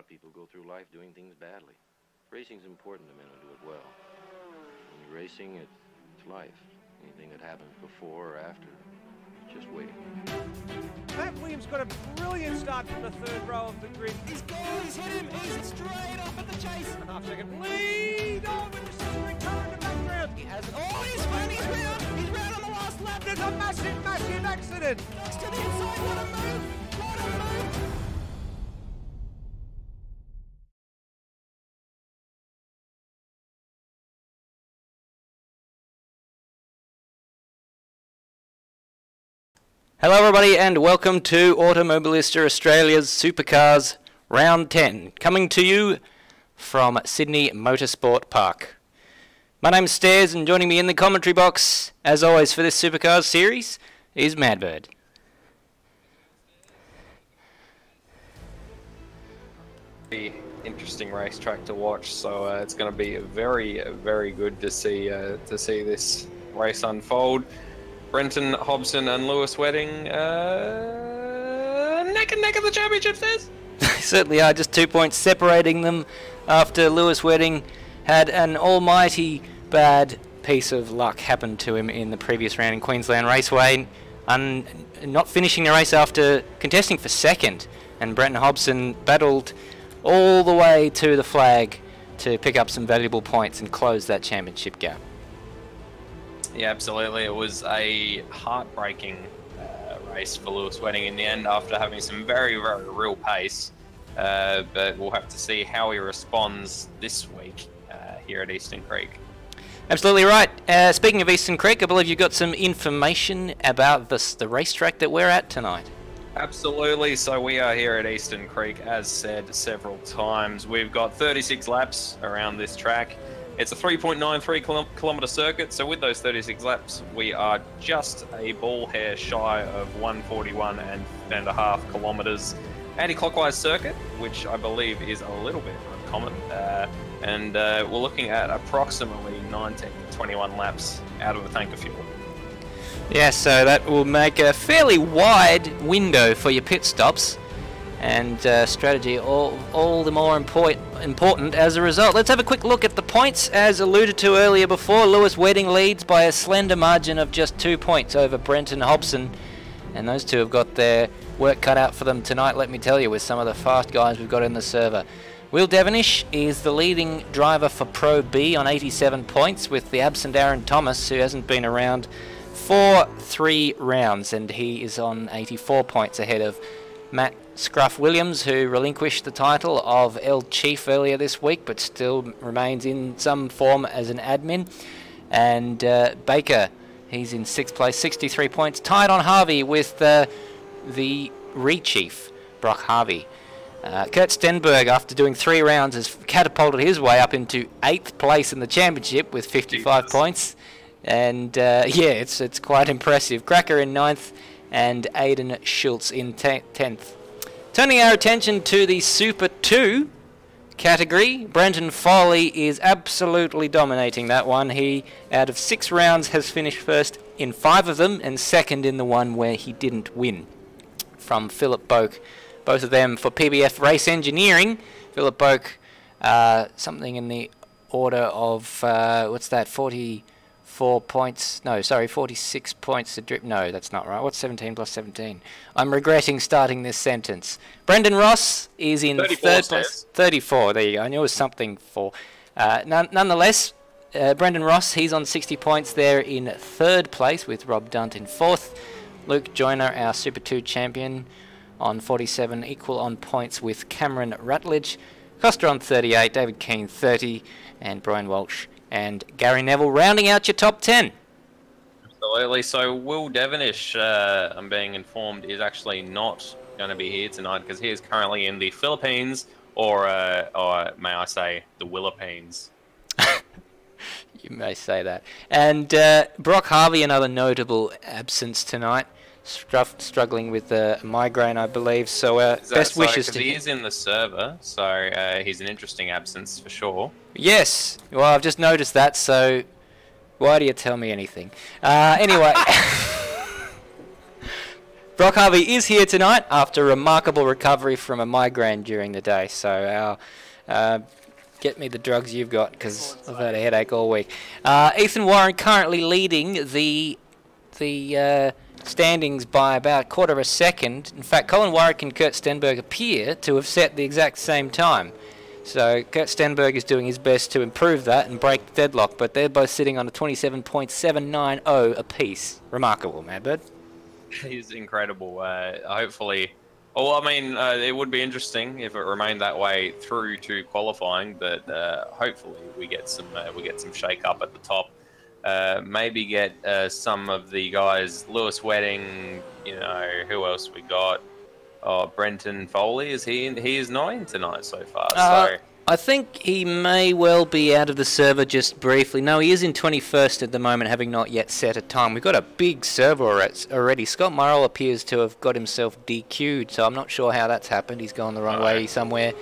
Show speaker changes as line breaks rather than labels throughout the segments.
of people go through life doing things badly. Racing's important to men who do it well. When you're racing, it's life. Anything that happens before or after, it's just waiting.
Matt Williams got a brilliant start from the third row of the grid.
He's gone, he's hit him, he's straight off at the chase.
A half-second lead on with the centering car in the background.
He has it. Oh, he's round on the last lap.
There's a massive, massive accident.
Next to the inside, what a move, what a move.
Hello everybody and welcome to Automobilista Australia's Supercars Round 10, coming to you from Sydney Motorsports Park. My name's Stairs and joining me in the commentary box, as always for this Supercars series, is Madbird.
Interesting racetrack to watch, so it's going to be very good to see this race unfold. Brenton Hobson and Lewis Wedding neck and neck of the championship, says.
They certainly are, just 2 points separating them after Lewis Wedding had an almighty bad piece of luck happen to him in the previous round in Queensland Raceway, and not finishing the race after contesting for second. And Brenton Hobson battled all the way to the flag to pick up some valuable points and close that championship gap.
Yeah, absolutely. It was a heartbreaking race for Lewis Wedding in the end after having some very real pace. But we'll have to see how he responds this week here at Eastern Creek.
Absolutely right. Speaking of Eastern Creek, I believe you've got some information about the racetrack that we're at tonight.
Absolutely. So we are here at Eastern Creek, as said several times. We've got 36 laps around this track. It's a 3.93 kilometre circuit, so with those 36 laps, we are just a ball hair shy of 141.5 kilometres anti-clockwise circuit, which I believe is a little bit uncommon. And we're looking at approximately 19 to 21 laps out of a tank of fuel.
Yeah, so that will make a fairly wide window for your pit stops, and strategy all the more important as a result. Let's have a quick look at the points. As alluded to earlier before, Lewis Wedding leads by a slender margin of just 2 points over Brenton Hobson, and those two have got their work cut out for them tonight, let me tell you, with some of the fast guys we've got in the server. Will Devonish is the leading driver for Pro B on 87 points, with the absent Aaron Thomas, who hasn't been around for 3 rounds, and he is on 84 points ahead of Matt Scruff Williams, who relinquished the title of El Chief earlier this week, but still remains in some form as an admin. And Baker, he's in 6th place, 63 points, tied on Harvey with the re-chief, Brock Harvey. Kurt Stenberg, after doing 3 rounds, has catapulted his way up into 8th place in the championship with 55 points. And yeah, it's quite impressive. Cracker in 9th, and Aidan Schultz in 10th. Turning our attention to the Super 2 category, Brenton Foley is absolutely dominating that one. He, out of 6 rounds, has finished first in 5 of them, and second in the one where he didn't win, from Philip Boak. Both of them for PBF Race Engineering. Philip Boak, something in the order of, what's that, 44 points, no, sorry, 46 points to drip. No, that's not right. What's 17 plus 17? I'm regretting starting this sentence. Brendan Ross is in 3rd place. 34, there you go. I knew it was something for. Nonetheless, Brendan Ross, he's on 60 points there in 3rd place, with Rob Dunt in 4th. Luke Joyner, our Super 2 champion, on 47, equal on points with Cameron Rutledge. Costa on 38, David Keane 30, and Brian Walsh and Gary Neville rounding out your top 10.
Absolutely. So Will Devonish, I'm being informed, is actually not going to be here tonight because he is currently in the Philippines, or may I say, the Willipines.
You may say that. And Brock Harvey, another notable absence tonight. Struggling with a migraine, I believe. So best wishes to him.
He is in the server, so he's an interesting absence for sure.
Yes. Well, I've just noticed that, so why do you tell me anything? Anyway. Brock Harvey is here tonight after a remarkable recovery from a migraine during the day. So get me the drugs you've got, because I've had a headache all week. Ethan Warren currently leading the standings by about a quarter of a second. In fact, Colin Warwick and Kurt Stenberg appear to have set the exact same time. So Kurt Stenberg is doing his best to improve that and break the deadlock, but they're both sitting on a 27.790 apiece. Remarkable, Madbird.
He's incredible. Hopefully, well, I mean, it would be interesting if it remained that way through to qualifying, but hopefully we get some shake up at the top. Maybe get some of the guys, Lewis Wedding, you know, who else we got? Oh, Brenton Foley, he is 9 tonight so far. So
I think he may well be out of the server just briefly. No, he is in 21st at the moment, having not yet set a time. We've got a big server already. Scott Murrell appears to have got himself DQ'd, so I'm not sure how that's happened. He's gone the wrong way somewhere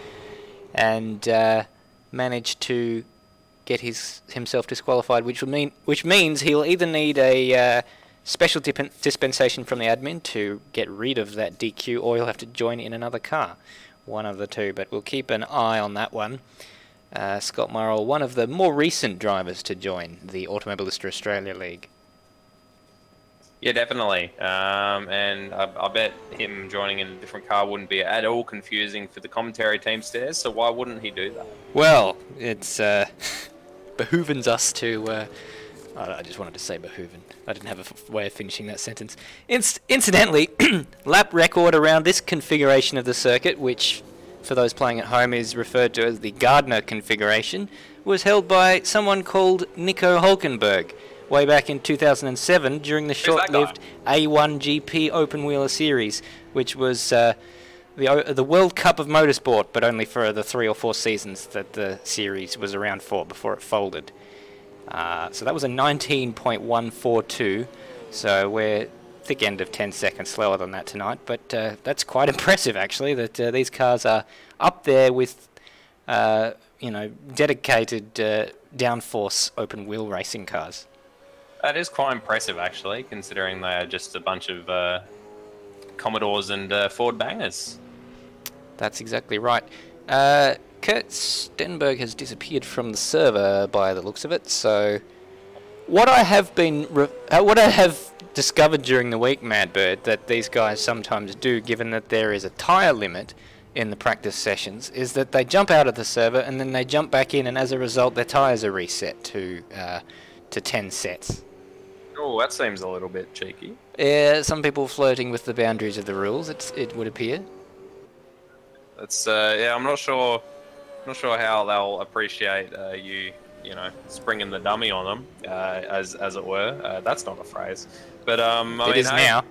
and managed to get himself disqualified, which means he'll either need a special dispensation from the admin to get rid of that DQ, or he'll have to join in another car. One of the two, but we'll keep an eye on that one. Scott Murrell, one of the more recent drivers to join the Automobilista Australia League.
Yeah, definitely. And I bet him joining in a different car wouldn't be at all confusing for the commentary team, Stairs, so why wouldn't he do that? Well,
it's behoovens us to... I just wanted to say behooven. I didn't have a way of finishing that sentence. Incidentally, lap record around this configuration of the circuit, which for those playing at home is referred to as the Gardner configuration, was held by someone called Nico Hulkenberg way back in 2007 during the short-lived A1 GP Open Wheeler Series, which was the World Cup of Motorsport, but only for the 3 or 4 seasons that the series was around for before it folded. So that was a 19.142, so we're thick end of 10 seconds slower than that tonight, but that's quite impressive actually, that these cars are up there with, you know, dedicated downforce open wheel racing cars.
That is quite impressive actually, considering they are just a bunch of Commodores and Ford bangers.
That's exactly right. Kurt Stenberg has disappeared from the server by the looks of it. So, what I have discovered during the week, Madbird, that these guys sometimes do, given that there is a tyre limit in the practice sessions, is that they jump out of the server and then they jump back in, and as a result, their tyres are reset to 10 sets.
Oh, that seems a little bit cheeky.
Yeah, some people flirting with the boundaries of the rules. It would appear.
That's yeah, I'm not sure how they'll appreciate you know, springing the dummy on them, as it were. That's not a phrase, but I mean,
it is now.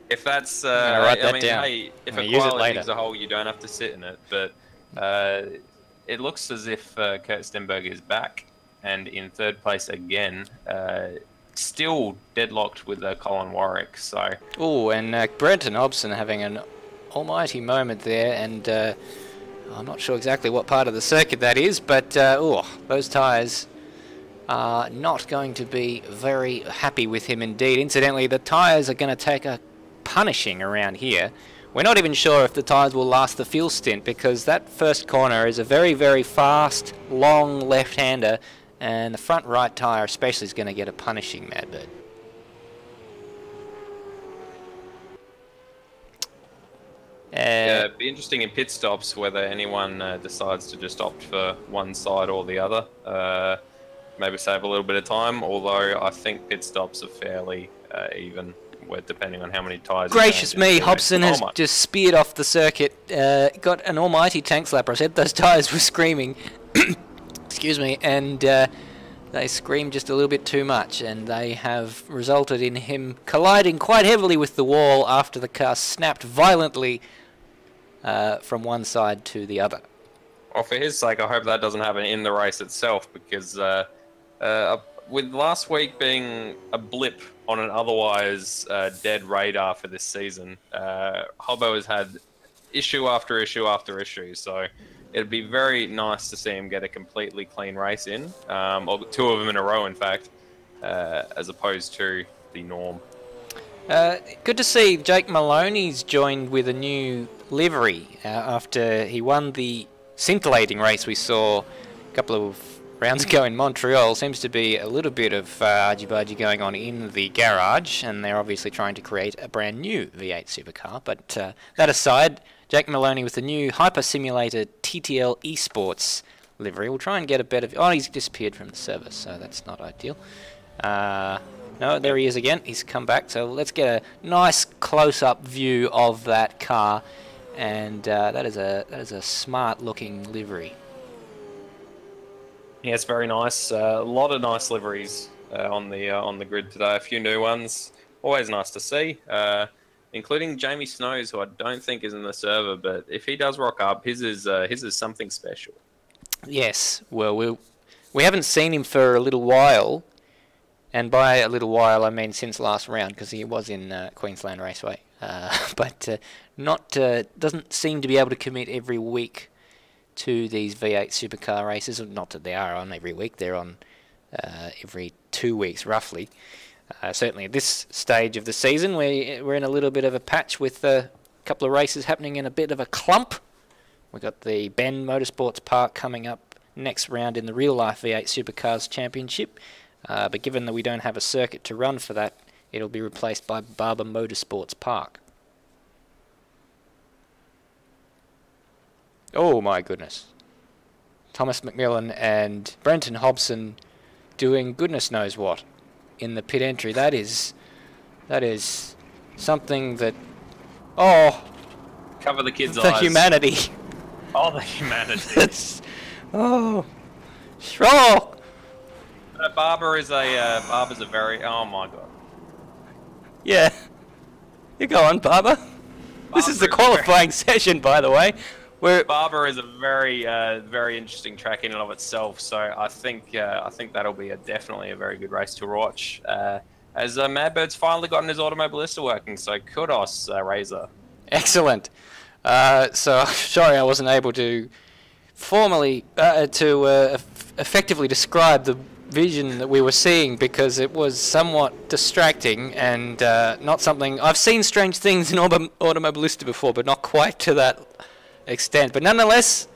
If that's,
write that down.
Hey, if equality is a whole, you don't have to sit in it. But it looks as if Kurt Stenberg is back and in 3rd place again, still deadlocked with Colin Warwick. So. Oh,
and Brenton Hobson having an almighty moment there, and I'm not sure exactly what part of the circuit that is, but those tyres are not going to be very happy with him indeed. Incidentally, the tyres are going to take a punishing around here. We're not even sure if the tyres will last the fuel stint, because that first corner is a very, very fast, long left-hander, and the front right tyre especially is going to get a punishing, Madbird.
Yeah, it'd be interesting in pit stops whether anyone decides to just opt for one side or the other. Maybe save a little bit of time, although I think pit stops are fairly even, depending on how many tyres.
Gracious me, Hobson has just speared off the circuit. Got an almighty tank slapper. I said those tyres were screaming. Excuse me, and they screamed just a little bit too much, and they have resulted in him colliding quite heavily with the wall after the car snapped violently from one side to the other.
Well, for his sake, I hope that doesn't happen in the race itself, because with last week being a blip on an otherwise dead radar for this season, Hobbo has had issue after issue after issue, so it'd be very nice to see him get a completely clean race in, or 2 of them in a row, in fact, as opposed to the norm.
Good to see Jake Maloney's joined with a new livery after he won the scintillating race we saw a couple of rounds ago in Montreal. Seems to be a little bit of argy-bargy going on in the garage, and they're obviously trying to create a brand new V8 supercar. But that aside, Jake Maloney with the new hyper-simulated TTL Esports livery. We'll try and get a better... Oh, he's disappeared from the service, so that's not ideal. No, there he is again. He's come back. So let's get a nice close-up view of that car, and that is a smart-looking livery.
Yeah, it's very nice. A lot of nice liveries on the grid today. A few new ones. Always nice to see. Including Jamie Snow's, who I don't think is in the server, but if he does rock up, his is something special.
Yes. Well, we haven't seen him for a little while. And by a little while, I mean since last round, because he was in Queensland Raceway. But doesn't seem to be able to commit every week to these V8 supercar races. Not that they are on every week, they're on every 2 weeks, roughly. Certainly at this stage of the season, we're in a little bit of a patch with a couple of races happening in a bit of a clump. We've got the Bend Motorsports Park coming up next round in the real-life V8 Supercars Championship. But given that we don't have a circuit to run for that, it'll be replaced by Barber Motorsports Park. Oh my goodness. Thomas McMillan and Brenton Hobson doing goodness knows what in the pit entry. That is something that... Oh!
Cover the kids' eyes.
The humanity.
Oh, the humanity.
Oh! Sure!
Barber's a very... Oh my god.
Yeah. You go on, Barber. This is the qualifying session, by the way.
Barber is a very interesting track in and of itself. So I think that'll be definitely a very good race to watch. As Madbird's finally gotten his Automobilista working, so kudos, Razor.
Excellent. So sorry I wasn't able to formally effectively describe the vision that we were seeing, because it was somewhat distracting and not something... I've seen strange things in Automobilista before, but not quite to that extent. But nonetheless,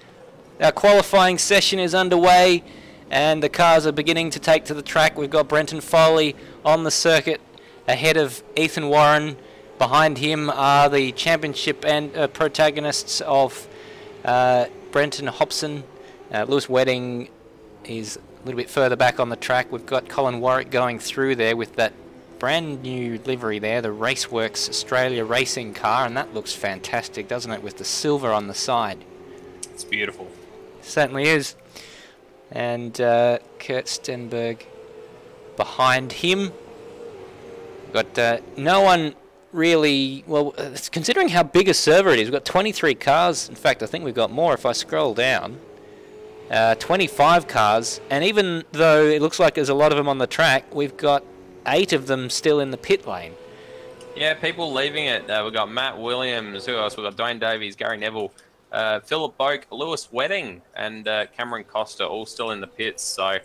our qualifying session is underway and the cars are beginning to take to the track. We've got Brenton Foley on the circuit ahead of Ethan Warren. Behind him are the championship and protagonists of Brenton Hobson. Lewis Wedding is a little bit further back on the track. We've got Colin Warwick going through there with that brand new livery there, the Raceworks Australia racing car, and that looks fantastic, doesn't it, with the silver on the side.
It's beautiful.
Certainly is. And Kurt Stenberg behind him. We've got no one really... Well, considering how big a server it is, we've got 23 cars. In fact, I think we've got more if I scroll down. 25 cars, and even though it looks like there's a lot of them on the track, we've got 8 of them still in the pit lane.
Yeah, people leaving it. We've got Matt Williams, who else? We've got Dwayne Davies, Gary Neville, Philip Boak, Lewis Wedding, and Cameron Costa, all still in the pits. So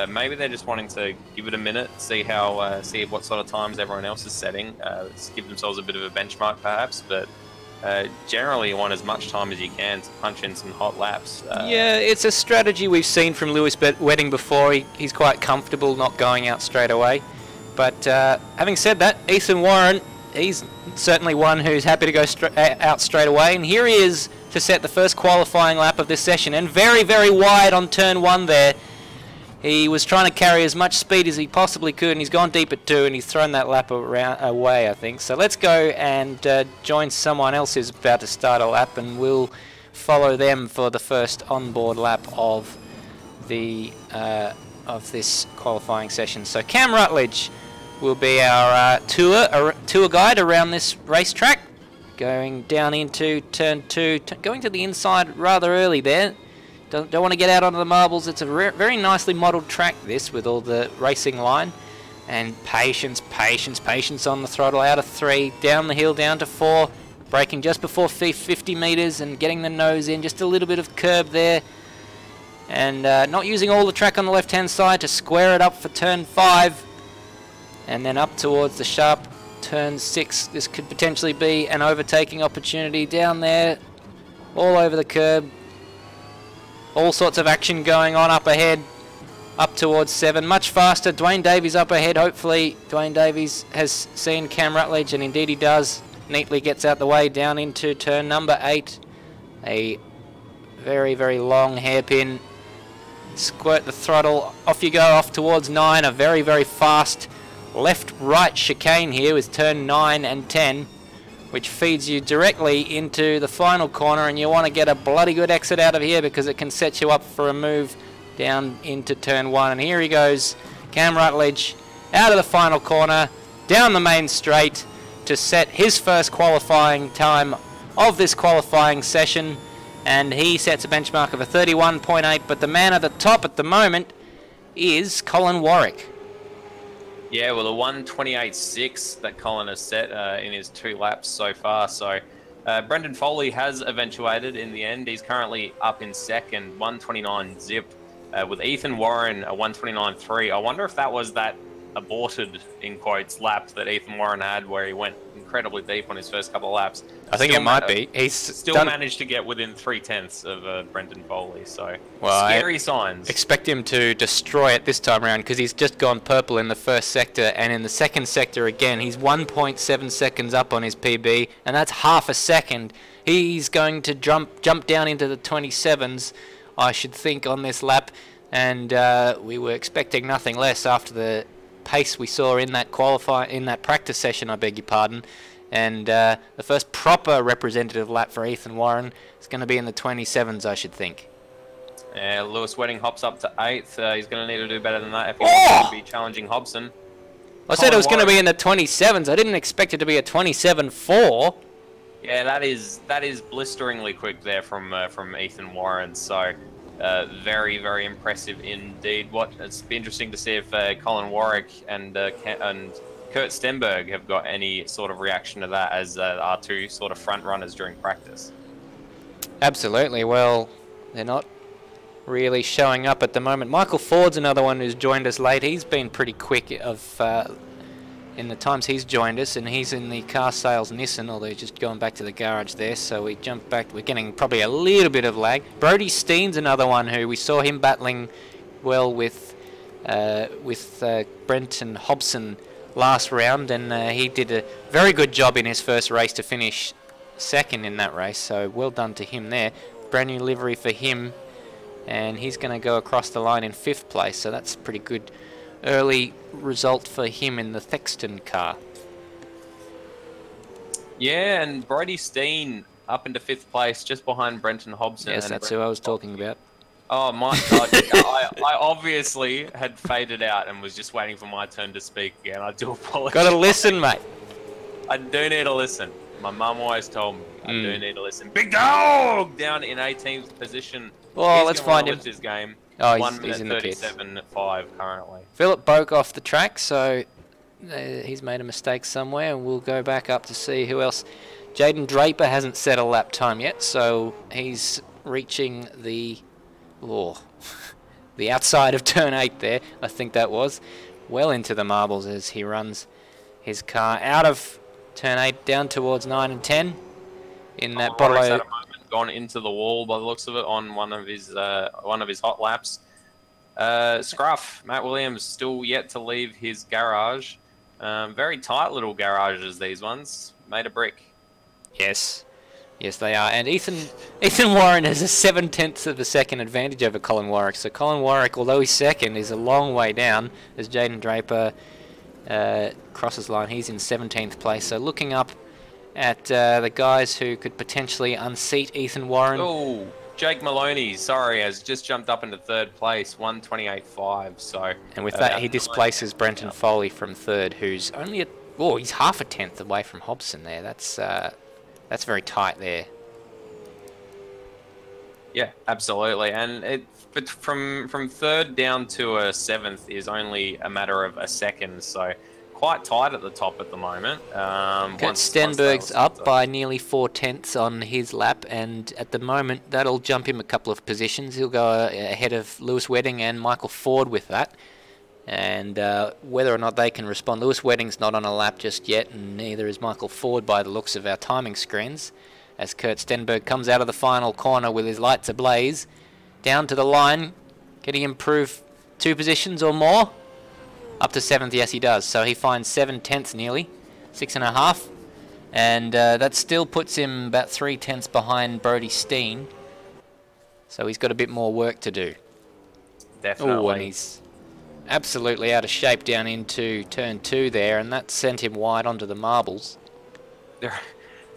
maybe they're just wanting to give it a minute, see what sort of times everyone else is setting, give themselves a bit of a benchmark perhaps, but generally you want as much time as you can to punch in some hot laps.
Yeah, it's a strategy we've seen from Lewis Wedding before. He's quite comfortable not going out straight away. But having said that, Ethan Warren, he's certainly one who's happy to go out straight away. And here he is to set the first qualifying lap of this session. And very, very wide on turn 1 there. He was trying to carry as much speed as he possibly could, and he's gone deep at 2, and he's thrown that lap away, I think. So let's go and join someone else who's about to start a lap, and we'll follow them for the first onboard lap of the of this qualifying session. So Cam Rutledge will be our tour guide around this racetrack, going down into turn 2, going to the inside rather early there. Don't want to get out onto the marbles. It's a very nicely modelled track, this, with all the racing line. And patience on the throttle. Out of 3, down the hill, down to 4. Braking just before 50 metres and getting the nose in. Just a little bit of curb there. And not using all the track on the left-hand side to square it up for turn 5. And then up towards the sharp turn 6. This could potentially be an overtaking opportunity down there, all over the curb. All sorts of action going on up ahead, up towards 7. Much faster. Dwayne Davies up ahead. Hopefully Dwayne Davies has seen Cam Rutledge, and indeed he does. Neatly gets out the way down into turn number 8. A very, very long hairpin. Squirt the throttle. Off you go, off towards 9. A very, very fast left-right chicane here with turn 9 and 10, which feeds you directly into the final corner, and you want to get a bloody good exit out of here because it can set you up for a move down into turn 1. And here he goes, Cam Rutledge, out of the final corner, down the main straight to set his first qualifying time of this qualifying session, and he sets a benchmark of a 31.8, but the man at the top at the moment is Colin Warwick.
Yeah, well, the 1:28.6 that Colin has set in his 2 laps so far. So Brendan Foley has eventuated in the end. He's currently up in second, 1:29 zip, with Ethan Warren a 1:29.3. I wonder if that was that aborted, in quotes, lap that Ethan Warren had where he went incredibly deep on his first couple of laps.
I think it might be. He's
still managed to get within 0.3 of Brendan Foley, so scary signs.
Expect him to destroy it this time around because he's just gone purple in the first sector, and in the second sector again, he's 1.7 seconds up on his PB, and that's half a second. He's going to jump down into the 27s, I should think, on this lap, and we were expecting nothing less after the pace we saw in that practice session, I beg your pardon. And the first proper representative lap for Ethan Warren is going to be in the 27s, I should think.
Lewis Wedding hops up to 8th. He's going to need to do better than that if he wants to be challenging Hobson.
I said it was going to be in the 27s. I didn't expect it to be a 27.4.
Yeah, that is blisteringly quick there from Ethan Warren. So very, very impressive indeed. It's be interesting to see if Colin Warwick and Kurt Stenberg have got any sort of reaction to that as our 2 sort of front runners during practice.
Absolutely. Well, they're not really showing up at the moment. Michael Ford's another one who's joined us late. He's been pretty quick in the times he's joined us, and he's in the car sales Nissan, although just going back to the garage there, so we jump back. We're getting probably a little bit of lag. Brody Steen's another one who we saw him battling well with Brenton Hobson last round, and he did a very good job in his first race to finish second in that race, so well done to him there. Brand new livery for him, and he's going to go across the line in 5th place, so that's a pretty good early result for him in the Thexton car. Yeah,
and Brody Steen up into 5th place, just behind Brenton Hobson.
Yes, that's who I was talking about.
Oh my God! I obviously had faded out and was just waiting for my turn to speak again. I do apologize.
Got to listen, mate.
I do need to listen. My mum always told me I do need to listen. Big dog down in 18th position.
Oh, let's find him.
This game.
Oh,
1
he's in
minute
the pits.
37.5 currently.
Philip Boak off the track, so he's made a mistake somewhere, and we'll go back up to see who else. Jaden Draper hasn't set a lap time yet, so he's reaching the outside of turn 8 there, I think that was. Well into the marbles as he runs his car out of turn 8 down towards 9 and 10 in that bottle.
At a moment gone into the wall by the looks of it on one of his hot laps. Scruff, Matt Williams, still yet to leave his garage. Very tight little garages, these ones. Made of brick.
Yes. Yes, they are. And Ethan Warren has a 0.7 of a second advantage over Colin Warwick. So Colin Warwick, although he's second, is a long way down as Jaden Draper crosses line. He's in 17th place. So looking up at the guys who could potentially unseat Ethan Warren.
Oh, Jake Maloney, sorry, has just jumped up into 3rd place, 1:28.5. So,
and with that, he displaces Brenton Foley from 3rd, who's only he's half a tenth away from Hobson there. That's very tight there.
Yeah, absolutely. And but from 3rd down to a 7th is only a matter of a second, so quite tight at the top at the moment.
Stenberg's up by nearly 4/10 on his lap, and at the moment that'll jump him a couple of positions. He'll go ahead of Lewis Wedding and Michael Ford with that. And whether or not they can respond, Lewis Wedding's not on a lap just yet, and neither is Michael Ford by the looks of our timing screens, as Kurt Stenberg comes out of the final corner with his lights ablaze, down to the line. Can he improve 2 positions or more? Up to 7th, yes he does. So he finds 7/10 nearly, 6.5. And that still puts him about 3/10 behind Brody Steen. So he's got a bit more work to do.
Definitely.
Oh, and he's absolutely out of shape down into turn 2 there, and that sent him wide onto the marbles.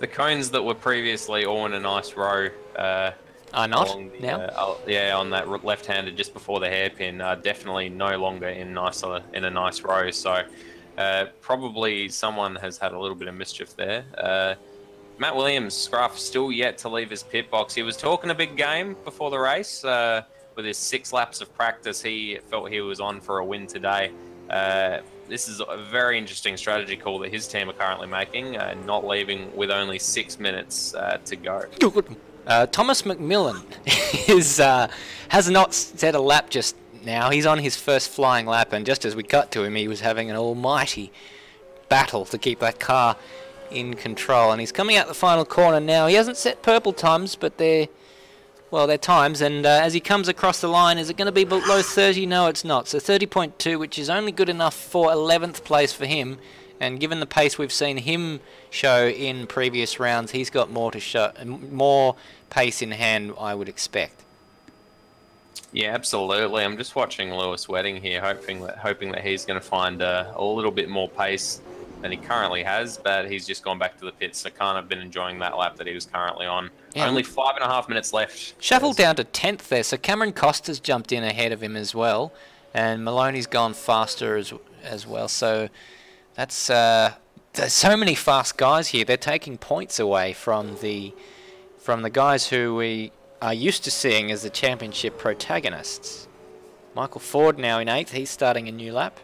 The cones that were previously all in a nice row
are not now?
yeah, on that left-handed just before the hairpin, are definitely no longer in a nice row. So probably someone has had a little bit of mischief there. Matt Williams, Scruff, still yet to leave his pit box. He was talking a big game before the race. With his 6 laps of practice, he felt he was on for a win today. This is a very interesting strategy call that his team are currently making, not leaving with only 6 minutes to go.
Thomas McMillan has not set a lap just now. He's on his first flying lap, and just as we cut to him, he was having an almighty battle to keep that car in control. And he's coming out the final corner now. He hasn't set purple times, but they're times. And as he comes across the line, is it going to be below 30? No, it's not. So 30.2, which is only good enough for 11th place for him. And given the pace we've seen him show in previous rounds, he's got more to show, more pace in hand, I would expect.
Yeah, absolutely. I'm just watching Lewis Wedding here, hoping that he's going to find a little bit more pace than he currently has. But he's just gone back to the pits, so can't have been enjoying that lap that he was currently on. Yeah. Only 5.5 minutes left.
Shuffled down to 10th there, so Cameron Costa's jumped in ahead of him as well, and Maloney's gone faster as well. So that's there's so many fast guys here. They're taking points away from the guys who we are used to seeing as the championship protagonists. Michael Ford now in 8th. He's starting a new lap.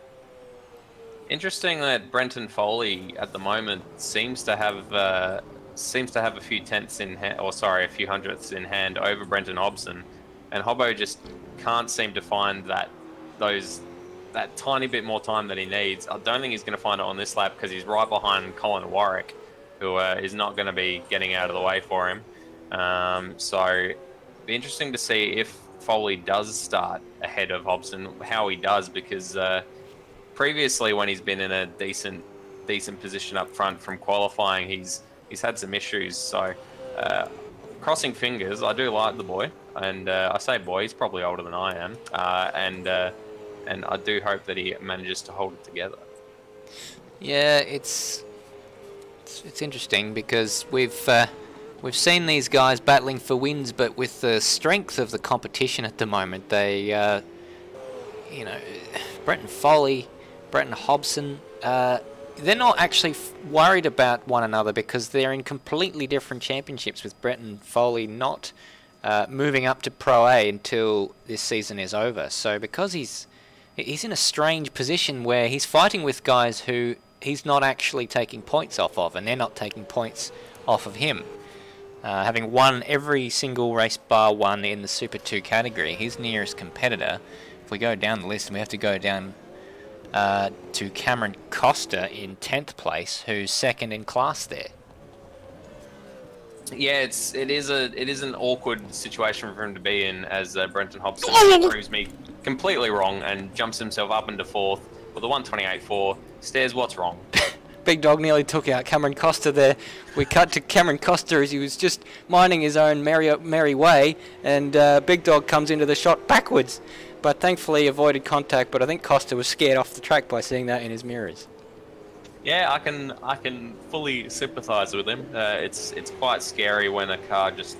Interesting that Brenton Foley at the moment seems to have a few tenths in hand, or sorry, a few hundredths in hand over Brenton Hobson, and Hobbo just can't seem to find that tiny bit more time that he needs. I don't think he's going to find it on this lap because he's right behind Colin Warwick, who is not going to be getting out of the way for him. So it'll be interesting to see if Foley does start ahead of Hobson, how he does, because previously when he's been in a decent position up front from qualifying, he's had some issues. So crossing fingers, I do like the boy, and I say boy, he's probably older than I am, and I do hope that he manages to hold it together.
Yeah, it's interesting because we've seen these guys battling for wins, but with the strength of the competition at the moment, they, Brenton Foley, Brenton Hobson, they're not actually worried about one another because they're in completely different championships, with Brenton Foley not moving up to Pro A until this season is over. So because he's in a strange position where he's fighting with guys who he's not actually taking points off of, and they're not taking points off of him. Having won every single race bar one in the Super 2 category, his nearest competitor, if we go down the list, and we have to go down to Cameron Costa in 10th place, who's second in class there.
Yeah, it is an awkward situation for him to be in, as Brenton Hobson proves me completely wrong and jumps himself up into 4th with a 128.4. Stairs, what's wrong?
Big Dog nearly took out Cameron Costa there. We cut to Cameron Costa as he was just minding his own merry way, and Big Dog comes into the shot backwards, but thankfully avoided contact. But I think Costa was scared off the track by seeing that in his mirrors.
Yeah, I can fully sympathise with him. It's quite scary when a car just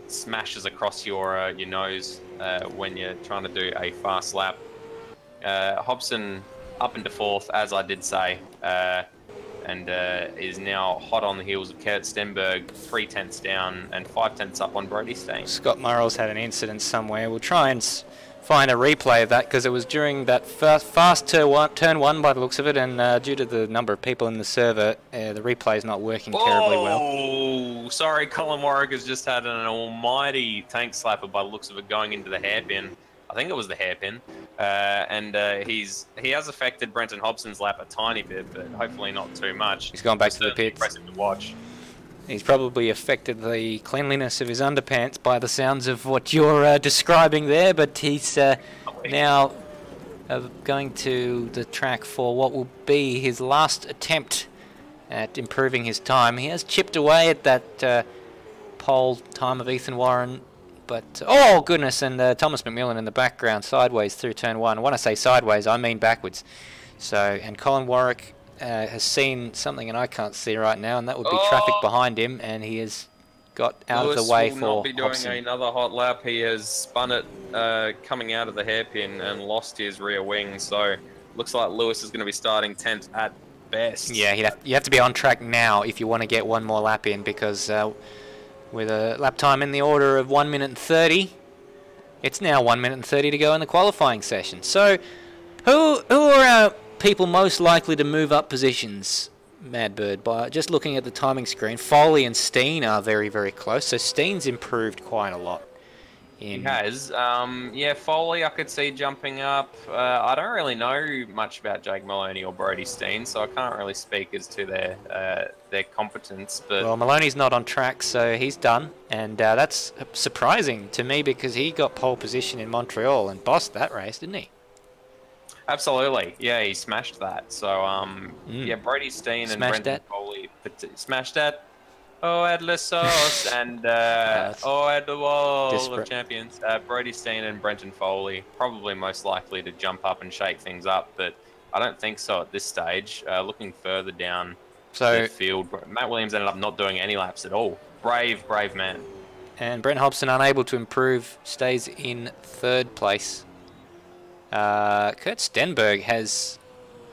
smashes across your nose when you're trying to do a fast lap. Hobson up into 4th, as I did say, and is now hot on the heels of Kurt Stenberg, 3/10 down and 5/10 up on Brody Steen.
Scott Murrell's had an incident somewhere. We'll try and find a replay of that, because it was during that fast turn one by the looks of it, and due to the number of people in the server, the replay is not working terribly well.
Oh, sorry, Colin Warwick has just had an almighty tank slapper by the looks of it going into the hairpin. I think it was the hairpin, and he has affected Brenton Hobson's lap a tiny bit, but hopefully not too much.
He's gone back to the pits.
Impressive to watch.
He's probably affected the cleanliness of his underpants by the sounds of what you're describing there, but he's now going to the track for what will be his last attempt at improving his time. He has chipped away at that pole time of Ethan Warren, but oh goodness, and Thomas McMillan in the background sideways through turn 1. When I say sideways, I mean backwards. So, and Colin Warwick has seen something and I can't see right now, and that would be traffic behind him, and he has got out of the way for
Lewis will not be doing
Hobson.
another hot lap. He has spun it coming out of the hairpin and lost his rear wing, so looks like Lewis is going to be starting 10th at best.
Yeah, you have to be on track now if you want to get one more lap in, because with a lap time in the order of 1 minute and 30, it's now 1 minute and 30 to go in the qualifying session. So, who are our people most likely to move up positions, Madbird? By just looking at the timing screen, Foley and Steen are very, very close. So Steen's improved quite a lot.
He has. Yeah, Foley I could see jumping up. I don't really know much about Jake Maloney or Brody Steen, so I can't really speak as to their competence. But
well, Maloney's not on track, so he's done. And that's surprising to me because he got pole position in Montreal and bossed that race, didn't he?
Absolutely. Yeah, he smashed that. So, yeah, Brody Steen and Brendan Foley smashed that. Oh, at La Sauce and oh, at the Wall of Champions. Brody Steen and Brenton Foley probably most likely to jump up and shake things up, but I don't think so at this stage. Looking further down the field, Matt Williams ended up not doing any laps at all. Brave, brave man.
And Brent Hobson, unable to improve, stays in 3rd place. Kurt Stenberg has...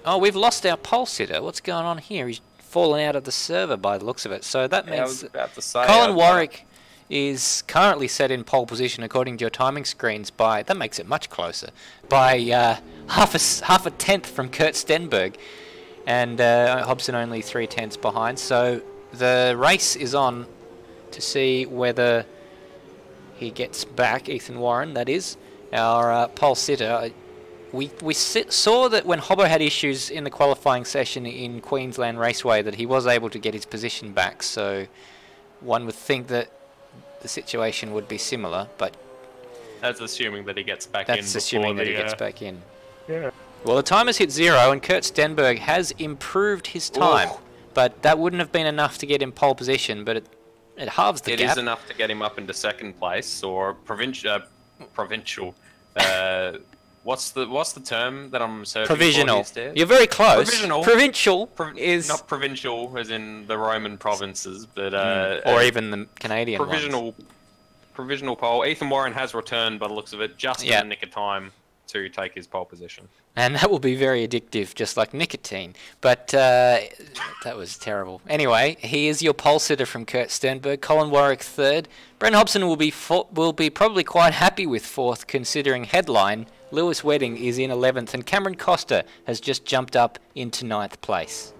Oh, we've lost our pole sitter. What's going on here? He's fallen out of the server by the looks of it. So that means Colin Warwick is currently set in pole position according to your timing screens by... That makes it much closer. By half a tenth from Kurt Stenberg. And Hobson only 3/10 behind. So the race is on to see whether he gets back, Ethan Warren, that is, our pole sitter. We saw that when Hobbo had issues in the qualifying session in Queensland Raceway that he was able to get his position back, so one would think that the situation would be similar, but...
That's assuming that he gets back in.
That's assuming that he gets back in.
Yeah.
Well, the time has hit 0 and Kurt Stenberg has improved his time, but that wouldn't have been enough to get him pole position, but it halves the gap.
It is enough to get him up into 2nd place, or provincial... What's the term that I'm searching
provisional.
for?
You're very close.
Provisional.
Provincial is
not provincial, as in the Roman provinces, but
or even the Canadian
provisional.
ones.
Provisional pole. Ethan Warren has returned by the looks of it, just in the nick of time to take his pole position.
And that will be very addictive, just like nicotine. But that was terrible. Anyway, he is your pole sitter from Kurt Stenberg. Colin Warwick 3rd. Brent Hobson will be probably quite happy with 4th, considering headline. Lewis Wedding is in 11th, and Cameron Costa has just jumped up into 9th place.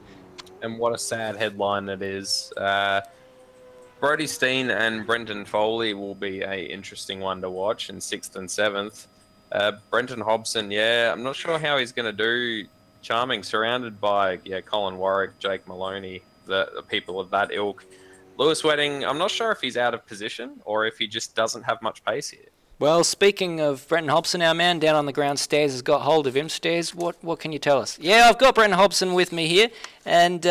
And what a sad headline it is. Brody Steen and Brenton Foley will be an interesting one to watch in 6th and 7th. Brenton Hobson, I'm not sure how he's going to do. Charming, surrounded by Colin Warwick, Jake Maloney, the people of that ilk. Lewis Wedding, I'm not sure if he's out of position or if he just doesn't have much pace here.
Well, speaking of Brenton Hobson, our man down on the ground, Stairs, has got hold of him. Stairs, what can you tell us? Yeah, I've got Brenton Hobson with me here. And,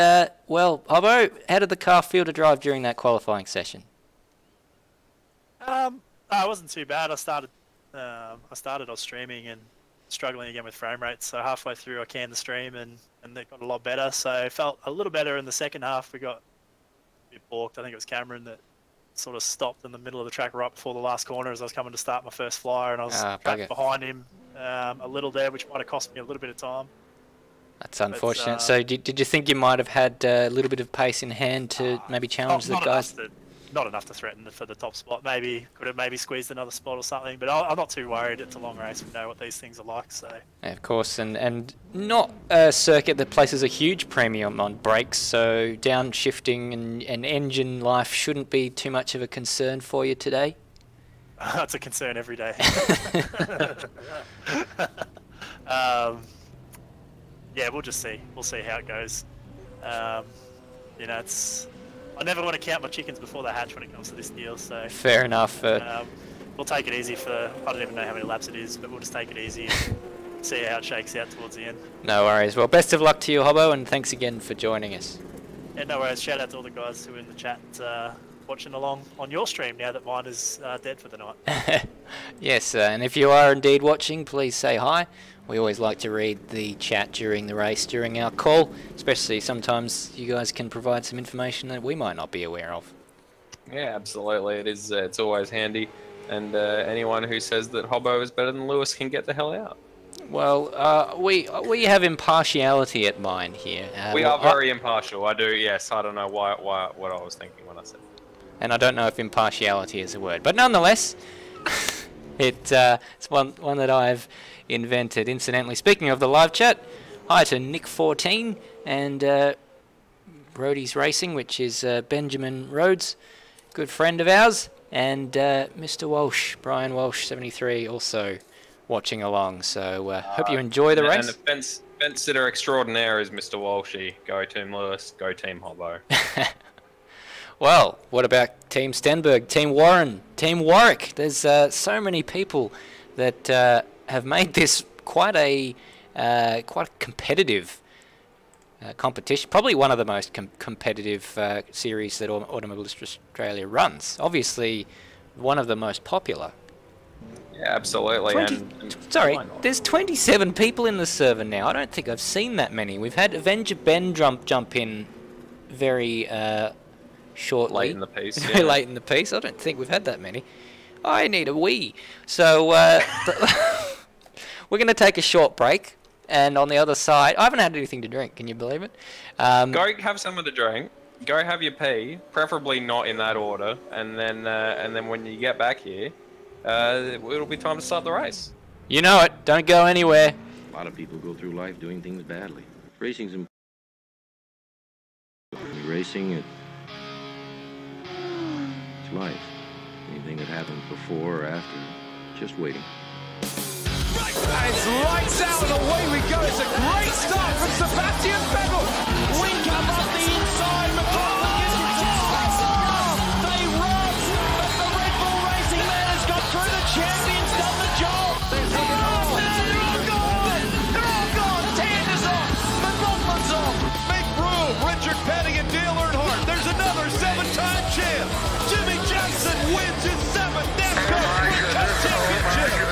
well, Hobbo, how did the car feel to drive during that qualifying session?
It wasn't too bad. I started off streaming and struggling again with frame rates. So halfway through, I canned the stream and it got a lot better. So it felt a little better in the second half. We got a bit balked. I think it was Cameron that sort of stopped in the middle of the track right before the last corner as I was coming to start my first flyer, and I was trapped behind him a little there, which might have cost me a little bit of time.
That's unfortunate. So did you think you might have had a little bit of pace in hand to maybe challenge the guys?
Not enough to threaten for the top spot. Could have squeezed another spot or something, but I'm not too worried. It's a long race. We know what these things are like. So
yeah, of course, and not a circuit that places a huge premium on brakes, so downshifting and engine life shouldn't be too much of a concern for you today.
That's a concern every day. Yeah, we'll just see. We'll see how it goes. You know, I never want to count my chickens before they hatch when it comes to this deal. So
Fair enough.
we'll take it easy for, I don't even know how many laps it is, but we'll just take it easy and see how it shakes out towards the end.
No worries. Well, best of luck to you, Hobbo, and thanks again for joining us.
Yeah, no worries. Shout out to all the guys who are in the chat watching along on your stream now that mine is dead for the night.
Yes, and if you are indeed watching, please say hi. We always like to read the chat during the race, during our call, especially sometimes you guys can provide some information that we might not be aware of.
Yeah, absolutely. It is. It's always handy. And anyone who says that Hobbo is better than Lewis can get the hell out.
Well, we have impartiality at mind here.
We are very impartial. I do. Yes, I don't know what I was thinking when I said.
And I don't know if impartiality is a word, but nonetheless, it's one that I've invented. Incidentally, speaking of the live chat, hi to Nick14 and Roadies Racing, which is Benjamin Rhodes, good friend of ours, and Mr. Walsh, Brian Walsh 73, also watching along. So hope you enjoy the race.
And the fence sitter extraordinaire is Mr. Walshy. Go Team Lewis, go Team Hobbo.
Well, what about Team Stenberg, Team Warren, Team Warwick? There's so many people that have made this quite a competitive competition. Probably one of the most competitive series that Automobilist Australia runs. Obviously, one of the most popular.
Yeah, absolutely.
Sorry, there's 27 people in the server now. I don't think I've seen that many. We've had Avenger Ben jump in very shortly.
Late in the piece.
Very late in the piece. I don't think we've had that many. I need a wee. So we're going to take a short break, and on the other side, I haven't had anything to drink. Can you believe it?
Go have something to drink. Go have your pee, preferably not in that order, and then when you get back here, it'll be time to start the race.
You know it. Don't go anywhere.
A lot of people go through life doing things badly. Racing's important. When you're racing, it's life. Anything that happens before or after, just waiting.
It's lights out and away we go. It's a great start from Sebastian Vettel. We come up the inside. McLaughlin gets it to They run, but the Red Bull Racing man has got through. The champion's done the job. They're all gone. They're all gone. Tander's off. McLaughlin's off. Make room. Richard Petty and Dale Earnhardt. There's another 7-time champ. Jimmy Johnson wins his 7th NASCAR Sprint Cup championship.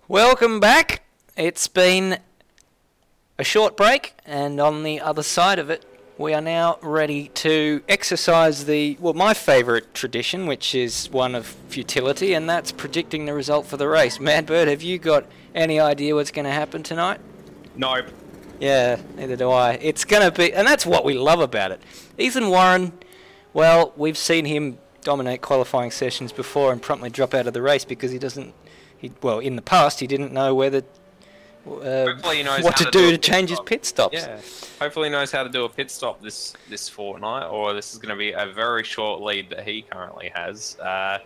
Welcome back. It's been a short break, and on the other side of it, we are now ready to exercise my favourite tradition, which is one of futility, and that's predicting the result for the race. Madbird, have you got any idea what's going to happen tonight?
Nope.
Yeah, neither do I. It's going to be, and that's what we love about it. Ethan Warren, well, we've seen him dominate qualifying sessions before and promptly drop out of the race because he doesn't. Well, in the past, he didn't know whether what to do to change his pit stops.
Yeah, hopefully he knows how to do a pit stop this fortnight, or this is going to be a very short lead that he currently has. I've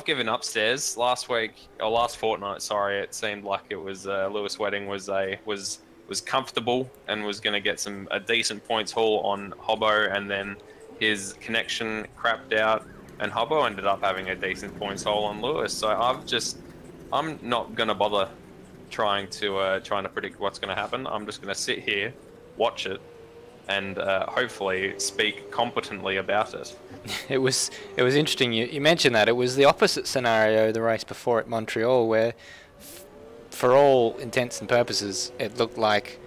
given up Stairs last week or last fortnight. Sorry, it seemed like it was Lewis Wedding was comfortable and was going to get a decent points haul on Hobbo, and then his connection crapped out. And Hobbo ended up having a decent points haul on Lewis, so I'm not gonna bother trying to predict what's gonna happen. I'm just gonna sit here, watch it, and hopefully speak competently about it.
It was interesting. You mentioned that it was the opposite scenario the race before at Montreal, where for all intents and purposes it looked like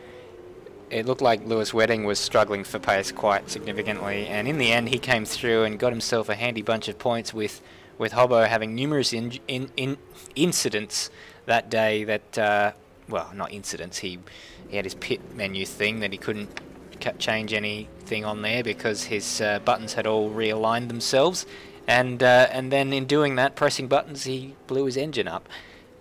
Lewis Wedding was struggling for pace quite significantly, and in the end he came through and got himself a handy bunch of points with Hobbo having numerous incidents that day that well, not incidents, he had his pit menu thing that he couldn't change anything on there because his buttons had all realigned themselves, and then in doing that, pressing buttons, he blew his engine up